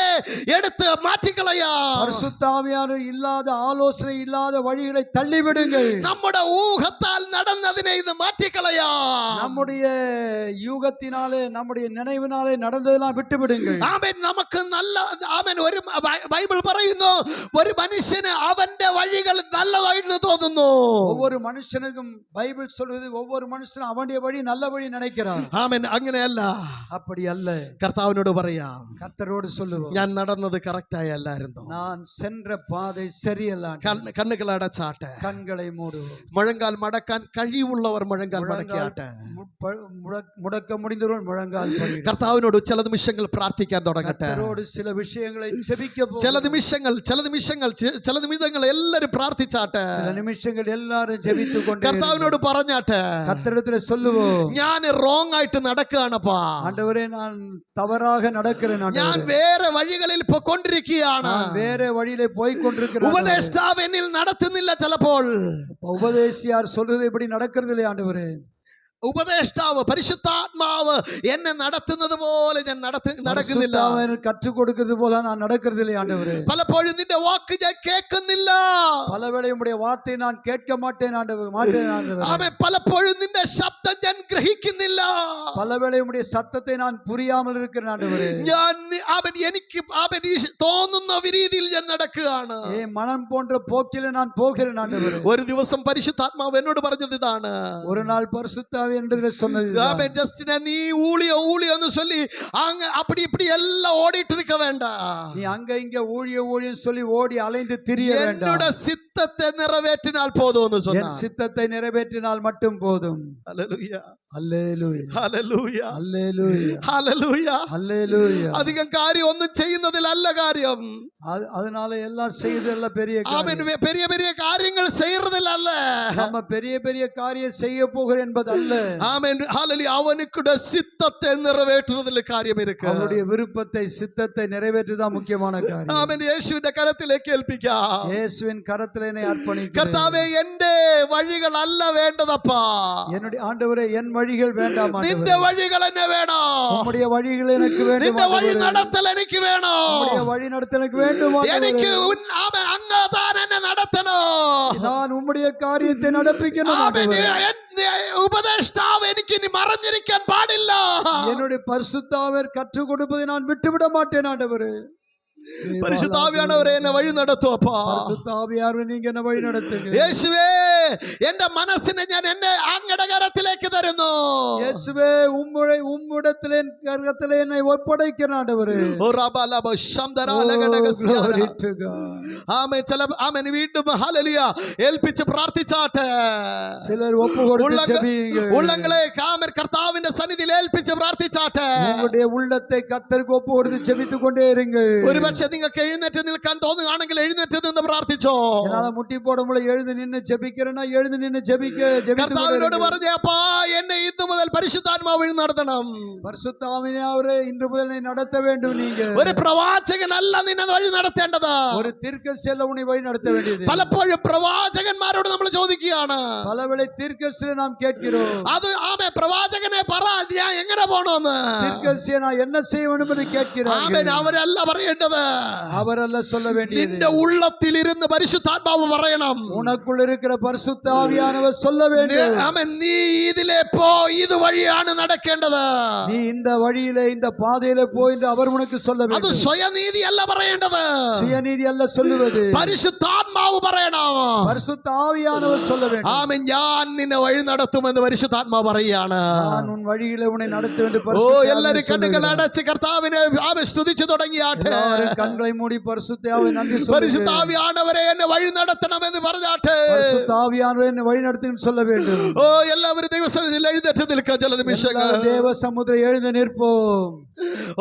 എടുത്ത് മാറ്റിക്കളയാം. பரிசுத்த ஆவியானவர் இல்லாத ஆலோசனை இல்லாத வழிகளை தள்ளி விடுங்கள். നമ്മുടെ ഊഹത്താൽ നടന്നതിനെ ഇത് മാറ്റിക്കളയാം. நம்முடைய யூகத்தினாலே நம்முடைய நினைவினாலே நடந்ததெல்லாம் விட்டு விடுங்கள். ആമേൻ. നമുക്ക് നല്ല ആമേൻ. ഒരു ബൈബിൾ പറയുന്നു, ഒരു മനുഷ്യന് അവന്റെ വഴികൾ നല്ലതായിട്ട് തോന്നുന്നു. ஒவ்வொரு மனுஷனுக்கும் பைபிள் சொல்வது ஒவ்வொரு மனுஷனும் அவனுடைய வழி நல்ல வழி நினைக்கிறான். ആമേൻ. അങ്ങനെയല്ല. அப்படி அல்ல. കർത്താവിനോട് പറയാം, கர்த்தரோடு சொல்லுவோம், ഞാൻ നടന്നത് കറക്റ്റ് ആയല്ലായിരുന്നു. நான் சென்ற பாதை சரியல்ல. കണ്ണുകൾ അടച്ചാട്ടെ, கண்களை மூடுவோம். മുഴങ്കാൽ മടക്കാൻ കഴിവുള്ളവർ മുഴങ്കാൽ മടക്കിയാട്ടെ. முடக்க முடிந்தவர்கள் முழங்கால் படியிடுங்கள். കർത്താവിനോട് ചില നിമിഷങ്ങൾ പ്രാർത്ഥിക്കാൻ തുടങ്ങട്ടെ. கர்த்தரோடு சில விஷயங்களை ஜெபிக்க போகிறோம். ചില നിമിഷങ്ങൾ എല്ലാരും പ്രാർത്ഥിച്ചാട്ടെ. சில நிமிஷங்கள் எல்லாரும் ஜெபித்து கொண்டே കർത്താവിനോട് പറഞ്ഞാട്ടെ, கர்த்தரிடத்தில் சொல்லுவோம், ഞാൻ റോങ് ആയിട്ട് നടക്കുകയാണപ്പാ. ஆண்டவரே நான் தவறாக நடக்கிறேன். ഞാൻ വേറെ വഴികളിൽ പോയിക്കൊണ്ടിരിക്കുകയാണ്. நான் வேற வழியிலே போய் கொண்டிருக்கிறேன். ഉപദേഷ്ടാവ് എന്നിൽ നടത്തുന്നില്ല. ചിലപ്പോൾ உபதேசியார் சொல்றது இப்படி நடக்கிறது இல்லை ஆண்டவரே. ഉപദേഷ്ടാവ് പരിശുദ്ധാത്മാവ് എന്നെ നടത്തുന്നത് പോലെ ഞാൻ നടക്കുന്നില്ല. കற்றுக் കൊടുക്കുന്നത് പോലെ ഞാൻ നടക്കുന്നില്ല ആണ്ടവരേ. പലപ്പോഴും നിന്റെ വാക്ക് ഞാൻ കേൾക്കുന്നില്ല. പലവേളയും ഉമ്മുடைய വാർത്തയെ ഞാൻ കേൾക്ക മാட்டேன் ആണ്ടവരേ. ആമേൻ. പലപ്പോഴും നിന്റെ ശബ്ദം ഞാൻ ഗ്രഹിക്കുന്നില്ല. പലവേളയും ഉമ്മുடைய സത്യത്തെ ഞാൻ പുരിയാமல் இருக்கிறேன் ആണ്ടവരേ. എനിക്ക് തോന്നുന്ന രീതിയിൽ ഞാൻ നടക്കുകയാണ്. മനം പോன்ற പോക്കിലെ ഞാൻ പോകുகிறேன் ആണ്ടവരേ. ഒരു ദിവസം പരിശുദ്ധാത്മാവ് എന്നോട് പറഞ്ഞത് ഇതാണ്, ഒരു നാൾ പരിശുദ്ധ நீ ஊழியம் சொல்லி அப்படி இப்படி எல்லாம் ஓடிட்டு இருக்க வேண்டாம். நீ அங்க இங்க ஊழியம் சொல்லி ஓடி அலைந்து திரிய வேண்டாம். என்னோட சித்தத்தை நிறைவேற்றினால் போதும்னு சொன்னார். என் சித்தத்தை நிறைவேற்றினால் மட்டும் போதும். ஹல்லேலூயா, ഹല്ലേലൂയ, ഹല്ലേലൂയ, ഹല്ലേലൂയ, ഹല്ലേലൂയ, ഹല്ലേലൂയ. അധികം കാര്യം ഒന്നും ചെയ്യുന്നതിലല്ല കാര്യം. அதனால எல்லாம் செய்யறதுல பெரிய காரியம். பெரிய பெரிய காரியங்கள் செய்யறதில் அல்ல. நம்ம பெரிய பெரிய காரியம் செய்ய போகிறோம் என்பது அல்ல. ஆமென். ஹல்லேலூயா. அவனுக்குட சித்தத்தை நிறைவேற்றுறதில் காரியம் இருக்கு. அவருடைய விருப்பத்தை சித்தத்தை நிறைவேற்றுதான் முக்கியமான காரியம். ஆமென். യേശുവിന്റെ കരത്തിലേക്ക് ഏൽപ്പിക്കാം. യേശുവിൻ കരത്തിൽ എന്നെ അർപ്പണിക്കുന്നു. കർത്താവേ, എന്റെ വഴികൾ അല്ല വേണ്ടതപ്പാ. என்னுடைய ஆண்டவரே, என் வழிகள் வேண்டாம் ஆண்டவரே. നിന്റെ വഴികൾ എന്നെ വേണം. உம்முடைய வழிகள் எனக்கு வேண்டும். നിന്റെ വഴി നടത്തൽ എനിക്ക് വേണം. உம்முடைய വഴി നടത്തൽ എനിക്ക് வேண்டும் ആண்டവരേ. എനിക്ക് അങ്ങ് താൻ എന്നെ നടത്തണം. ഞാൻ ഉമ്മുடைய കാര്യത്തെ നടപ്പിക്കണം ആണ്ടവരേ. ഉപദേഷ്ടാവ് എനിക്ക് ഇനി മറഞ്ഞിരിക്കാൻ പാടില്ല. என்னுடைய பரிசுத்தாவியர் கற்றுக் கொடுப்பதை நான் விட்டுவிட மாட்டேன் ஆண்டவரே. പരിശുദ്ധാവിയാണവരെ എന്നെ വഴി നടത്തുവപ്പാ. പരിശുദ്ധാവിയാണവരെ നീങ്ക എന്നെ വഴി നടത്തുക. യേശുവേ, എന്റെ മനസ്സിനെ ഞാൻ എന്നെ അങ്ങയുടെ കരത്തിലേക്ക് തരുന്നു. യേശുവേ, ഉമ്മിടത്തിലെ കരത്തിലെ എന്നെ ഒപ്പടയ്ക്കണം ആണ്ടവരേ. ആമേൻ. വീണ്ടും ഹല്ലേലൂയ ഏൽപ്പിച്ച് പ്രാർത്ഥിച്ചാട്ടെ. ചിലർ ഒപ്പുകൊടുത്ത് ജപിയുക. ഉള്ളങ്ങളെ ആമേൻ കർത്താവിന്റെ സന്നിധിയിൽ ഏൽപ്പിച്ച് പ്രാർത്ഥിച്ചാട്ടെ. നിങ്ങളുടെ ഉള്ളത്തെ കർത്തർക്ക് ഒപ്പുകൊടുത്ത് ജപിച്ചു കൊണ്ടേയിരുങ്ങൾ. ഒരുപക്ഷെ നിങ്ങൾക്ക് എഴുന്നേറ്റ് നിൽക്കാൻ തോന്നുകയാണെങ്കിൽ എഴുന്നേറ്റ് നിന്ന് പ്രാർത്ഥിച്ചോ. മുട്ടി പോടുമ്പോൾ എഴുതി നിന്ന് ജപിക്കണ, എഴുതി നിന്ന് കർത്താവിനോട് പറഞ്ഞപ്പാ, എന്നെ ഇന്നു മുതൽ പരിശുദ്ധാത്മാവ് വഴി നടത്തണം. പരിശുദ്ധാവിനെ അവരെ ഇന്നു മുതൽ നടത്ത വേണ്ടും. നീങ്ക ഒരു പ്രവാചകനല്ല നിന്നെ വഴി നടത്തേണ്ടത്. ഒരു തീർക്കശീല ഉണി വഴി നടത്ത വേണ്ടിയത്. പലപ്പോഴും പ്രവാചകന്മാരോട് നമ്മൾ ചോദിക്കുകയാണ്. പലവേളെ തീർക്കശീല നാം കേൾக்கிறோம். അത് ആമേ പ്രവാചകനെ പറ, ഞാൻ എങ്ങനെ പോണോന്ന്. തീർക്കശീല എന്നെ ചെയ്യണമെന്ന് കേൾக்கிறார்கள். ആമേൻ. അവരല്ല പറയേണ്ടത്, അവരല്ല சொல்ல വേണ്ടിയത്. നിന്റെ ഉള്ളത്തിൽ ഇരുന്ന് പരിശുദ്ധാത്മാവ് പറയണം. ഉനക്കുള്ള ഇരിക്കുന്ന പരിശുദ്ധ ആവിയാനവർ சொல்ல வேண்டும். ആമേൻ. നീ ഇതിലെ പോ, ഇത് വഴിയാണ് നടക്കേണ്ടത്. നീ இந்த വഴിയിലെ இந்த പാതയിലെ പോ എന്ന് അവർ ഉനക്ക് சொல்ல வேண்டும். അത് സ്വയനീതി അല്ല പറയേണ്ടത്. സ്വയനീതി അല്ല சொல்லுவது. പരിശുദ്ധാത്മാവ് പറയണം. പരിശുദ്ധ ആവിയാനവർ சொல்ல வேண்டும். ആമേൻ. ഞാൻ നിന്നെ വഴി നടത്തുമെന്ന് പരിശുദ്ധാത്മാവ് പറയും. പറയുകയാണ്. நான் உன் வழியிலே உன்னை நடத்துவேன் என்று ഓ பரிசுத்த എല്ലാരും ஆவியானவர் കണ്ണുകൾ சொல்லுகிறார். അടച്ച് കർത്താവിനെ സ്തുതിച്ചു തുടങ്ങിയാട്ടെ. எல்லாரும் കണ്ണുகளை മൂടി பரிசுத்த ஆவியை நன்றி പരിശുദ്ധ சொல்லுங்கள். ആവിയാനവരെ എന്നെ വഴി നടത്തണമെന്ന് പറഞ്ഞാട്ടെ. பரிசுத்த ஆவியானவர் என்னை வழி நடத்துன்னு சொல்ல வேண்டும். ഓ എല്ലാവരും ദൈവസന്നിധിയിൽ എഴുന്നേറ്റ് നിൽക്കാൻ ചില നിമിഷങ്ങൾ. எல்லாரும் தேவ சமுத்திரம் எழுந்து நிற்போம்.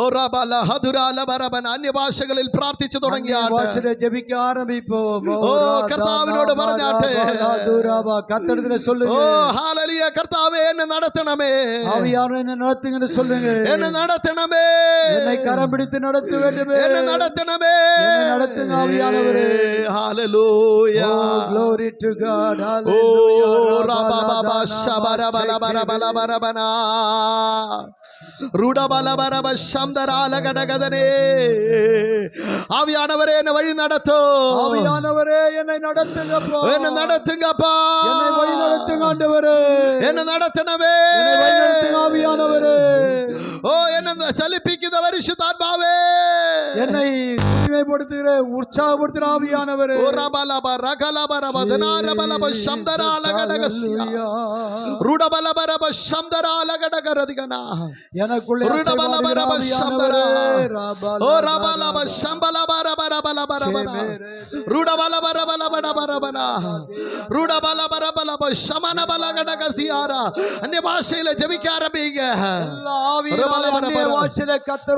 ഓ റബല ഹദുരാല ബറബന അന്യഭാഷകളിൽ പ്രാർത്ഥിച്ചു തുടങ്ങിയാട്ടെ. ഭാഷയിലെ ജപിക്ക ആരംഭിப்போம். ഓ കർത്താവിനോട് പറഞ്ഞാട്ടെ. കർത്താവിനെ சொல்லுங்க. ഓ ഹല്ലേലൂയ. കർത്താവേ എന്നെ നടത്തണമേ. ஆவியானவர் என்னை நடத்துங்கன்னு சொல்லுங்க. എന്നെ നടത്തണമേ. என்னை கரம் பிடித்து நடத்த வேண்டுமே. എന്നെ നടത്തണമേ. என்னை நடத்துங்க ஆவியானவரே. Hallelujah. Oh glory to God. Oh Hallelujah. റബബബ ശബരബലബരബലബരബന റുഡബലബരബ ശംദരാലഗടഗദനേ. ആവിയാനവരേ എന്നെ വഴി നടത്തൂ. ஆவியானவரே என்னை நடத்துங்கப்பா. എന്നെ നടത്തുங்கപ്പാ. என்னை வழி நடத்துங்க ஆண்டவரே. എന്നെ നടത്തണമേ. என்னை வழி நடத்துங்க ஆவியானவரே. ഓ എന്നെ ചലിപ്പിക്കുന്ന പരിശുദ്ധാത്മാവേ. என்னை உரிமைப்படுத்துகிற உற்சாகப்படுத்துகிற ஆவியானவரே. ഓ റബലബ റഗലബരബ ദനാരബലബ ശംദരാലഗടഗസ്യ റുഡബലബരബ ശംദരാലഗടഗരദിഗന எனக்குள்ளே റുഡബലബരബ ശംദരാ. ഓ റബലബ ஆவியானவரே. ശംബലബരബരബലബരബന റുഡബലബരബലബരബരബന റുഡബലബരബലബ ശമനബലഗടഗതിയാര. അന്യഭാഷയിലെ ജപിക്കാൻ ആരംഭിക്കുക.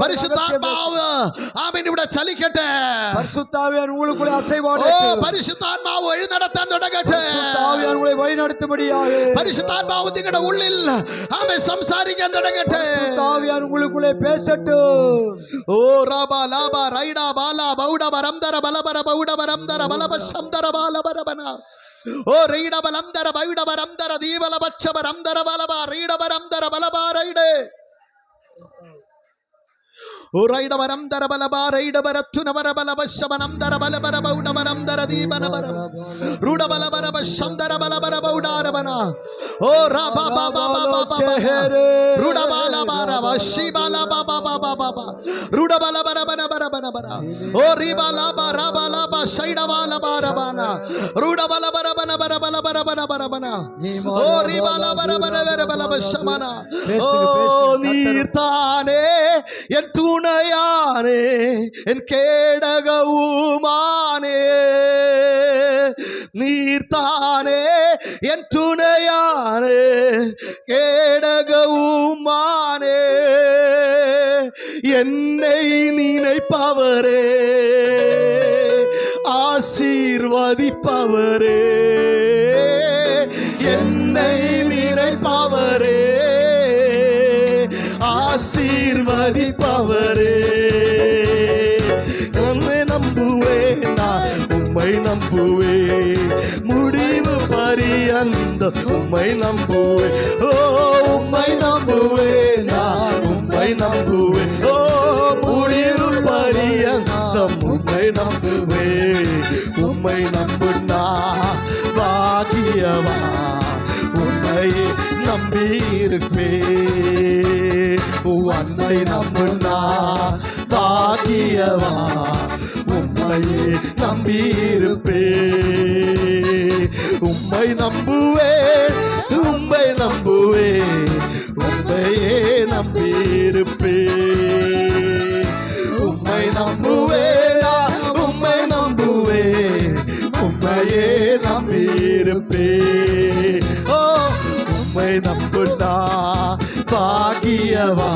പരിശുദ്ധാത്മാവ് ആമേൻ ഇവിടെ ചലിക്കട്ടെ. பரிசுத்தாவியார் உங்களுக்குள்ளே ഓ அசைவாடட்டும். പരിശുദ്ധാത്മാവ് വഴി നടത്താൻ തുടങ്ങട്ടെ. பரிசுத்தாவியார் உங்களை வழி நடத்தும்படியாக. പരിശുദ്ധാത്മാവ് നിങ്ങളുടെ ഉള്ളിൽ ആമേൻ സംസാരിക്കാൻ തുടങ്ങട്ടെ. பரிசுத்தாவியார் உங்களுக்குள்ளே பேசட்டும். ഓ റബ ലാബ റൈഡ ബാല ബൗഡ ബരംദര ബലബര ബൗഡ ബരംദര ബലബ ശംദര ബാലബരബന ഓ റൈഡ ബലംദര ബൗഡ ബരംദര ദീബല ബച്ച ബരംദര ബലബ റൈഡ ബരംദര ബലബ റൈഡേ ഉറൈഡ വരംദര ബലബാരൈഡ വരത്തുന വരബലബ ശമനംദര ബലബര ബൗഡ വരംദര ദീപന വരം റുഡ ബലബരബ ശംദര ബലബര ബൗഡാരബന ഓ റബ ബബ ബബ റുഡ ബലബരബ ശിബല ബബ ബബ ബബ റുഡ ബലബരബന ബരബന ബര ഓ റിബല ബരബല ബ ശൈഡ ബലബരബന റുഡ ബലബരബന ബരബല ബരബന ബരബന ഓ റിബല ബരബന ബരബല ശമന ഓ നീർതാനേ എൻ തുണയാനേ എൻ കേടകവുമാനേ നീർത്താനേ എൻ തുണയാനേ കേടകവുമാനേ என்னை நினைப்பவரே ஆசீர்வதிப்பவரே என்னை நினைப்பவரே ஆசீர்வதிப்பவரே உம்மை நம்புவேன் நான் உம்மை நம்புவேன் முடிவு பரியந்த உம்மை நம்புவேன் ஓ உம்மை நம்புவேன் நான் உம்மை நம்புவேன் ஓ முடிவு பரியந்த உம்மை நம்புவேன் உம்மை நம்புனா பாக்கியவா உம்மையே நம்பியிருப்பேன் உன்னை நம்புனா பாக்கியவா உம்மையே நம்பியிருப்பேன் உம்மை நம்புவேன் உம்மை நம்புவேன் உம்மையே நம்பியிருப்பேன் உம்மை நம்புவேனா உம்மை நம்புவேன் உம்மையே நம்பியிருப்பேன் ஓ உம்மை நம்புனா பாக்கியவா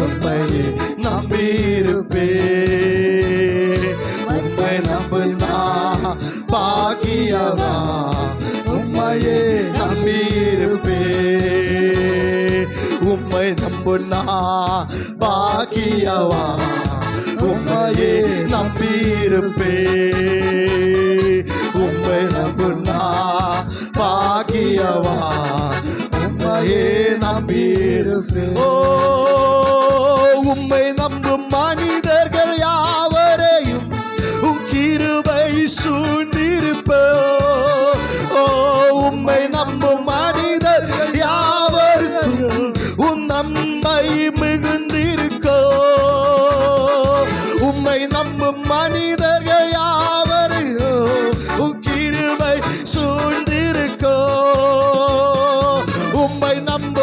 உம்மையே நம்பியிருப்பேன் உம்மை நம்புனா பாக்கியவா உம்மையே நம்பியிருப்பேன் உம்மை நம்புனா பாக்கியவா உம்மையே நம்பியிருப்பேன் உம்மை நம்புனா பாக்கியவா உம்மையே நம்பியிருப்பேன் ஓ உம்மை நம்பும் மனிதர்கள் யாவரையும் உம் கிருபை சூழ்ந்திருப்போ ஓ உம்மை நம்பும் மனிதர்கள் யாவருக்கும் உம் நன்மை மிகுந்திருக்கோ உம்மை நம்பும் மனிதர்கள் யாவரையும் உம் கிருபை சூழ்ந்திருக்கோ உம்மை நம்பும்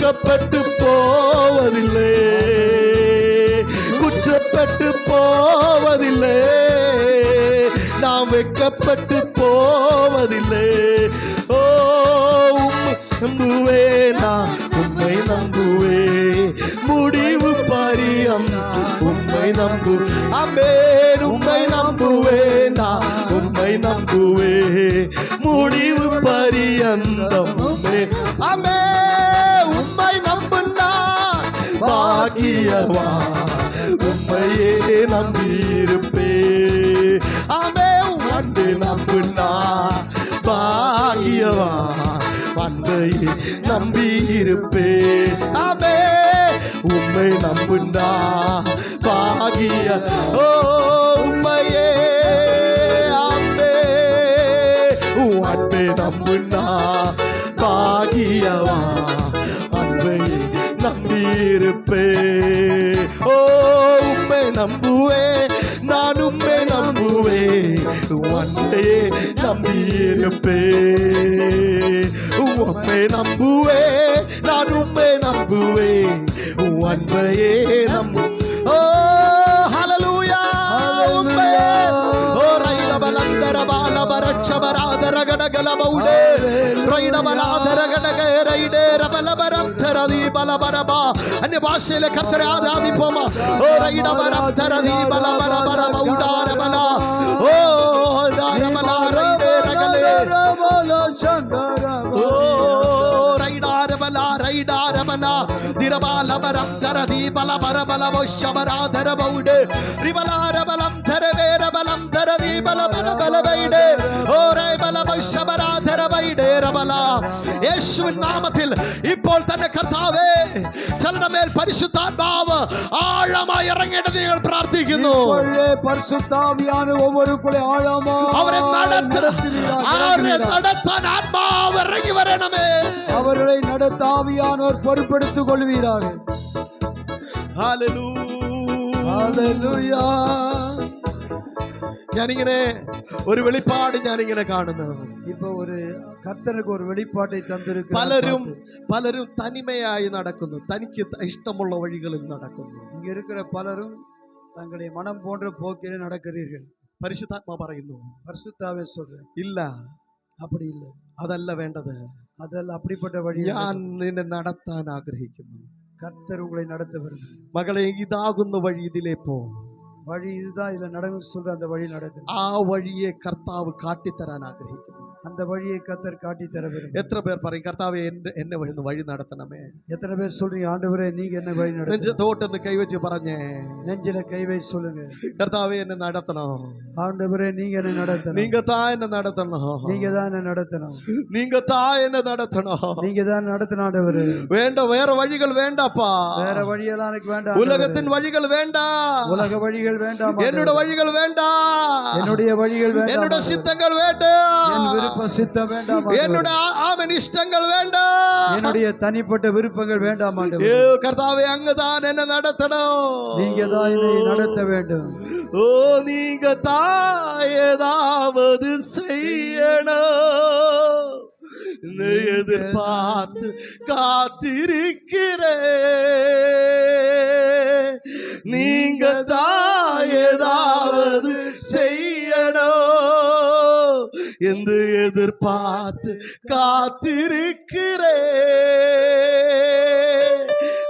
வெட்கப்பட்டு போவதில்லை, குற்றப்பட்டு போவதில்லை, நாம் வெட்கப்பட்டு போவதில்லை. ஓ நம்புவே, நான் உம்மை நம்புவே, முடிவு பரியம் உம்மை நம்பு. ஆமென். உம்மை நம்புவே, நான் உம்மை நம்புவே, முடிவு பரியந்தம் உம்மை. ஆமென். உம்மை நம்புனா பாக்கியவா, உம்மையே நம்பியிருப்பே. ஆமென். உம்மை நம்புனா பாக்கியவா, அன்பையே நம்பியிருப்பே. ஆமென். உம்மை நம்புனா பாகிய. ஓ உம்மையே. ஆமென். அன்பை நம்புனா பாகியவா, அன்பையே நம்பியிருப்பே. ஓ உம்மை நம்புவே, நான் உம்மை நம்புவே, அன்பையே நம்பியிருப்பே. உம்மை நம்புவே, நான் உம்மை நம்புவே, அன்பையே நம்பு. ஓ ஹல்லேலூயா. உம்மை ஓ ரைடபலந்தர பாலபரச்சபராதர கடகலபௌடே ரைடபலாதர கடக ரைடே ரபலபரம் தரதி பலபரபா. അന്യ ഭാഷയിലെ കർത്തരെ ആരാധിപ്പോമ. ഓ ரைடபரம் தரதி பலபரபரபௌடாരബല. ഓ ദാരബല റൈഡേ രഗലേ. ഓ റൈഡാരബല റൈഡാരബല ദിരബാലബരം തരതി ബലബരബലബോ ശബരാധരബൗഡേ റിബലാരബലം തരവേരബലം തരതി ബലബരബലബൈഡേ. ഓ റൈബലബോ ശബരാധരബൈഡേ റബല. യേശുവിൻ നാമത്തിൽ ഇപ്പോൾ തന്നെ കർത്താവേ, ചിലരുടെ മേൽ പരിശുദ്ധാത്മാവ് ആഴമായി ഇറങ്ങേണ്ടത് ഞങ്ങൾ പ്രാർത്ഥിക്കുന്നു. അവരെ നടത്താൻ ആത്മാവ് ഇറങ്ങി വരണമേ. അവരെ നടത്താവിയാനോർ പൊറുപ്പെടുത്തിக் കൊള്ളുവീരാக. ഹല്ലേലൂയ. ഞാനിങ്ങനെ ഒരു വെളിപ്പാട് ഞാനിങ്ങനെ കാണുന്നു. ഇപ്പൊ ഒരു കർത്തനുക്ക് ഒരു വെളിപ്പാട്ടை തന്നിരിക്കുന്നു. പലരും തനിമയായി നടക്കുന്നു, തനിക്ക് ഇഷ്ടമുള്ള വഴികളിൽ നടക്കുന്നു. ഇങ്ങ இருக்கிற പലരും തങ്ങളുടെ മനം പോன்ற പോക്കിൽ നടக்கிறீர்கள். പരിശുദ്ധാത്മാ പറയുന്നു, പരിശുദ്ധാവേ சொல்ற ഇല്ല, அப்படி இல்ல, അതല്ല വേണ്ടത്. അതല്ല அப்படிப்பட்ட വഴി ഞാൻ നിന്നെ നടത്താൻ ആഗ്രഹിക്കുന്നു. കർത്തർ ഉങ്ങളെ നടത്ത വരുന്നു. മകളെ, ഇതാകുന്ന വഴി, ഇതിലേ പോ. വഴി இதுதான், இதுல நடந்து சொல்ற அந்த வழி நடக்கும். ആ വഴിയെ കർത്താവ് കാട്ടിത്തരാൻ ആഗ്രഹിക്കുന്നു. அந்த வழியை கர்த்தர் காட்டி தர விரும்புகிறார். എത്ര പേർ പറയും, കർത്താവേ എന്നെ വഴി നടത്തണമേ? எத்தனை பேர் சொல்றீங்க, ஆண்டவரே நீங்க என்ன வழി நடத்துங்க? നെഞ്ചത്തോട്ടൊന്ന് കൈവച്ച് പറഞ്ഞേ, நெஞ்சில கை வை சொல்லுங்க, കർത്താവേ എന്നെ നടത്തണം. ஆண்டவரே நீங்க என்ன நடத்தணும். நீங்க தான் என்ன நடத்தணும். நீங்க தான் என்ன நடத்தணும். நீங்க தான் என்ன நடத்தணும். நீங்க தான் நடத்தணும் ஆண்டவரே. வேண்டாம், வேற வழிகள் வேண்டாப்பா. வேற வழியெல்லாம் எனக்கு வேண்டாம். உலகத்தின் வழிகள் வேண்டாம். உலக வழிகள் வேண்டாம். என்னோட வழிகள் வேண்டாம். என்னுடைய வழிகள் வேண்டாம். என்னோட சித்தங்கள் வேண்டாம். என் விருப்ப சித்தம் வேண்டாம். என்னோட ஆமென் இஷ்டங்கள் வேண்டாம். என்னுடைய தனிப்பட்ட விருப்பங்கள் வேண்டாம் ஆண்டவரே. கர்த்தாவே, அங்கதான் என்ன நடத்தணும். நீங்க தான் என்னை நடத்த வேண்டும். ஓ நீங்க தான் ஏதாவது செய்யணும். எதிர்பார்த்து காத்திருக்கிறேன். நீங்க தான் ஏதாவது செய்யணும் என்று எதிர்பார்த்து காத்திருக்கிறேன்.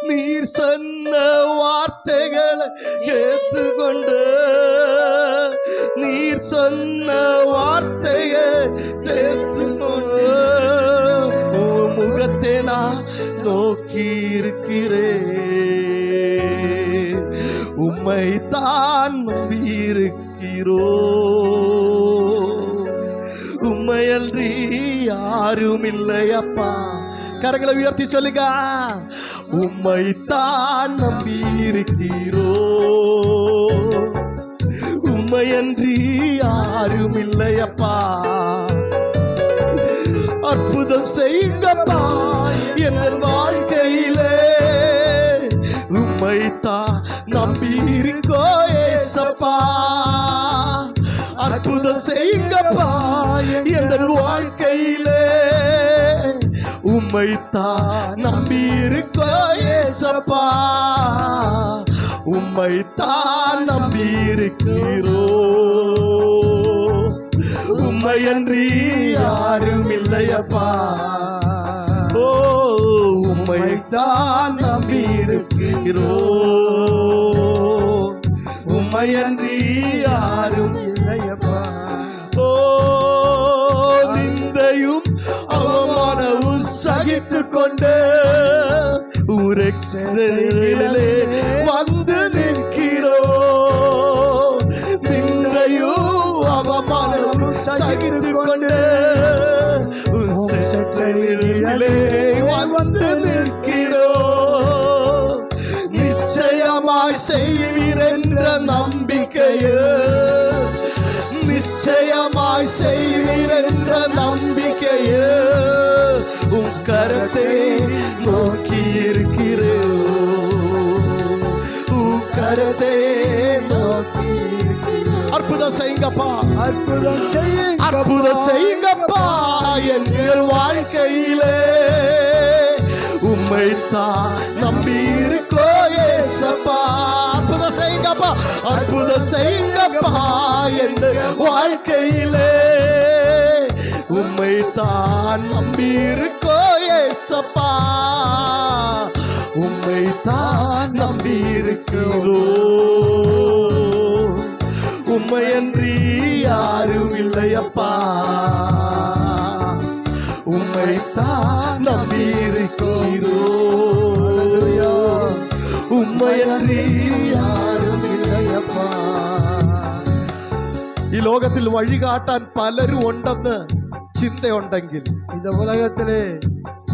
நீர் சொன்ன வார்த்தைகளை கேட்டுக்கொண்டு, நீர் சொன்ன வார்த்தையை சேர்த்துக்கொண்டு முகத்தை நான் நோக்கி இருக்கிறேன். உம்மை தான் நம்பி இருக்கிறோம். உம்மையன்றி யாரும் இல்லையப்பா. கரங்களை உயர்த்தி சொல்லுங்க, உம்மை தான் நம்பி இருக்கிறோம். உம்மையன்றி யாரும் இல்லையப்பா. அற்புதம் செய்யுங்கப்பா என் வாழ்க்கையிலே. உம்மை தான் நம்பி இருக்கோ ஏசப்பா. அற்புதம் செய்யுங்கப்பா என் வாழ்க்கையிலே. உம்மைத்தான் நம்பியிருக்கோ ஏசப்பா, உம்மைத்தான் நம்பியிருக்கிறோ, உம்மையன்றி யாரும் இல்லையப்பா, ஓ உம்மைத்தான் நம்பியிருக்கிறோ, உம்மையன்றி யாரும் இல்லையப்பா. ஓ நிந்தையும் அவமானமும் சகித்து கொண்டு உரைச்சதிலே வந்து நிற்கிறோ, நிந்தையும் அவமானமும் சகித்து கொண்டு உரைச்சதிலே வந்து நிற்கிறோ, நிச்சயமாய் செய்வீர் என்ற நம்பிக்கையே, நிச்சயமாய் செய்வீர் என்ற நம்பிக்கையே உன் கரத்தை நோக்கி இருக்கிறோ, உன் கரத்தை நோக்கி இருக்கிறோ. அற்புதம் செய்யுங்கப்பா, அற்புதம் செய்யுங்க, அற்புதம் செய்யுங்கப்பா எங்கள் வாழ்க்கையிலே, உம்மைத்தான் நம்பி இருக்கோ ஏசப்பா. அற்புதம் செய்யுங்கப்பா, அற்புதம் செய்யுங்கப்பா எங்கள் வாழ்க்கையிலே, உம்மைத்தான் நம்பி இருக்கோ ஏசப்பா, உம்மைத்தான் நம்பி இருக்கிறோ, உம்மையன்றி யாரும் இல்லையப்பா, உம்மைத்தான் நம்பி இருக்கிறோ, ഉമ്മയന്ത്രി ആരും ഇല്ലയപ്പാ. ഈ ലോകത്തിൽ വഴി കാട്ടാൻ പലരും ഉണ്ടെന്ന് ചിന്തയുണ്ടെങ്കിൽ, இந்த உலகத்திலே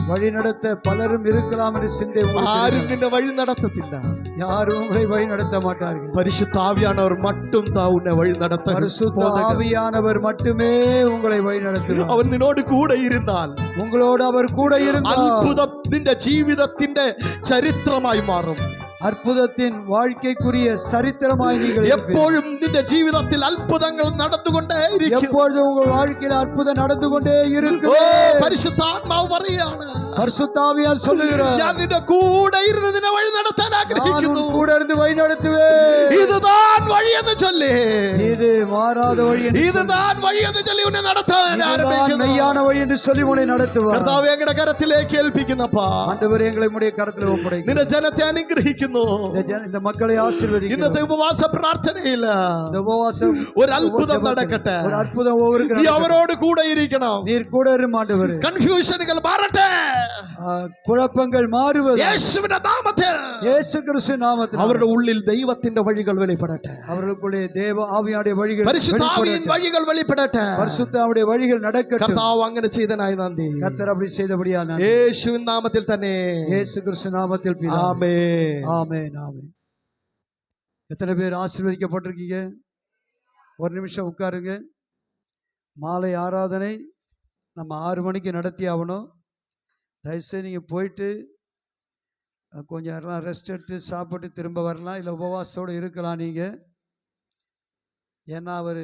வழி நடத்த பலரும் இருக்கலாம் என்று சிந்தை ആരും നിന്നെ വഴി നടത്തത്തില്ല, யாரும் உங்களை வழி நடத்த மாட்டார்கள். പരിശുദ്ധ ആവിയാനവർ மட்டுം താ ഉന്നെ വഴി നടത്തും. பரிசுத்த ஆவியானவர் மட்டுமே உங்களை வழி நடத்துவார். അവൻ നിന്നോട് കൂടെ ഇരുന്നാൽ, உங்களோடு அவர் கூட இருந்தால் അത്ഭുതം നിന്റെ ജീവിതത്തിന്റെ ചരിത്രമായി മാറും. அற்புதத்தின் வாழ்க்கைக்குரிய சரித்திரமாய் நீங்கள் എപ്പോഴും നിന്റെ ജീവിതത്തിൽ അത്ഭുതങ്ങൾ നടന്നുകൊണ്ടേയിരിക്കും. எப்பொழுதும் உங்கள் வாழ்க்கையில் அற்புதம் நடந்து கொண்டே இருக்கும். പരിശുദ്ധാത്മാവ് പറയാണ്, பரிசுத்த ஆவியார் சொல்லுகிறார், ഞാൻ നിന്റെ കൂടെ ഇരുന്ന് നിന്നെ വഴി നടത്താൻ ആഗ്രഹിക്കുന്നു, கூட இருந்து வழி நடத்துவேன். ഇതുതാൻ വഴിയെന്ന് ചൊല്ലി, இது மாறாத വഴി, ഇതുതാൻ വഴിയെന്ന് ചൊല്ലി ഉന്നെ നടത്താൻ ആരംഭിക്കുന്നു. மெய்யான വഴി என்று சொல்லி உன்னை நடத்துவார். കർത്താവേ ഞങ്ങളുടെ കരത്തിലേക്ക് ഏൽപ്പിക്കുന്നപ്പാ, ஆண்டவரே எங்களை உம்முடைய கரத்தில் ஒப்படைக்கிறோம். നിന്റെ ജനത്തെ അനുഗ്രഹിക്കുന്നു. இந்த மக்களை ஆசீர்வதிக்கிறோம். ഇന്നത്തെ ഉപവാസ പ്രാർത്ഥനയില്ല இந்த உபவாசம் ഒരു അത്ഭുതം നടക്കട്ടെ. ஒரு அற்புதம் ஒவ்வொருவருக்கும் നീ അവരോട് കൂടെ ഇരിക്കണം. நீர் கூட இரும் ஆண்டவரே. കൺഫ്യൂഷനുകൾ മാറട്ടെ, കുഴപ്പങ്ങൾ മാറുவது യേശുവിന്റെ നാമത്തിൽ, യേശു ക്രിസ്തു നാമത്തിൽ. അവരുടെ ഉള്ളിൽ ദൈവത്തിന്റെ വഴികൾ വെളിപ്പെടട്ടെ, அவர்களுக்குள்ளே தேவ ஆவியானுடைய வழிகள், പരിശുദ്ധ ആവിயின் വഴികൾ വെളിപ്പെടട്ടെ, பரிசுத்த ஆவியுடைய வழிகள் நடக்கட்டும். കർത്താവ് അങ്ങനെ ചെയ്തനായി നന്ദി. கர்த்தர் அப்படி செய்தபடியால் நன்றி. യേശുവിൻ നാമത്തിൽ തന്നെ, യേശു கிறிஸ்து நாமத்தில் பிதாவே. ആമേൻ. ஆமென் ஆமென். எத்தனை பேர் ஆசீர்வதிக்கப்பட்டிருக்கீங்க? ஒரு நிமிஷம் உட்காருங்க. மாலை ஆராதனை நம்ம 6 மணிக்கு நடத்தி ஆகணும். தயவுசெய்து நீங்கள் போயிட்டு கொஞ்சம் எல்லாம் ரெஸ்ட் எடுத்து சாப்பிட்டு திரும்ப வரலாம், இல்லை உபவாசத்தோடு இருக்கலாம் நீங்கள். ஏன்னா அவர்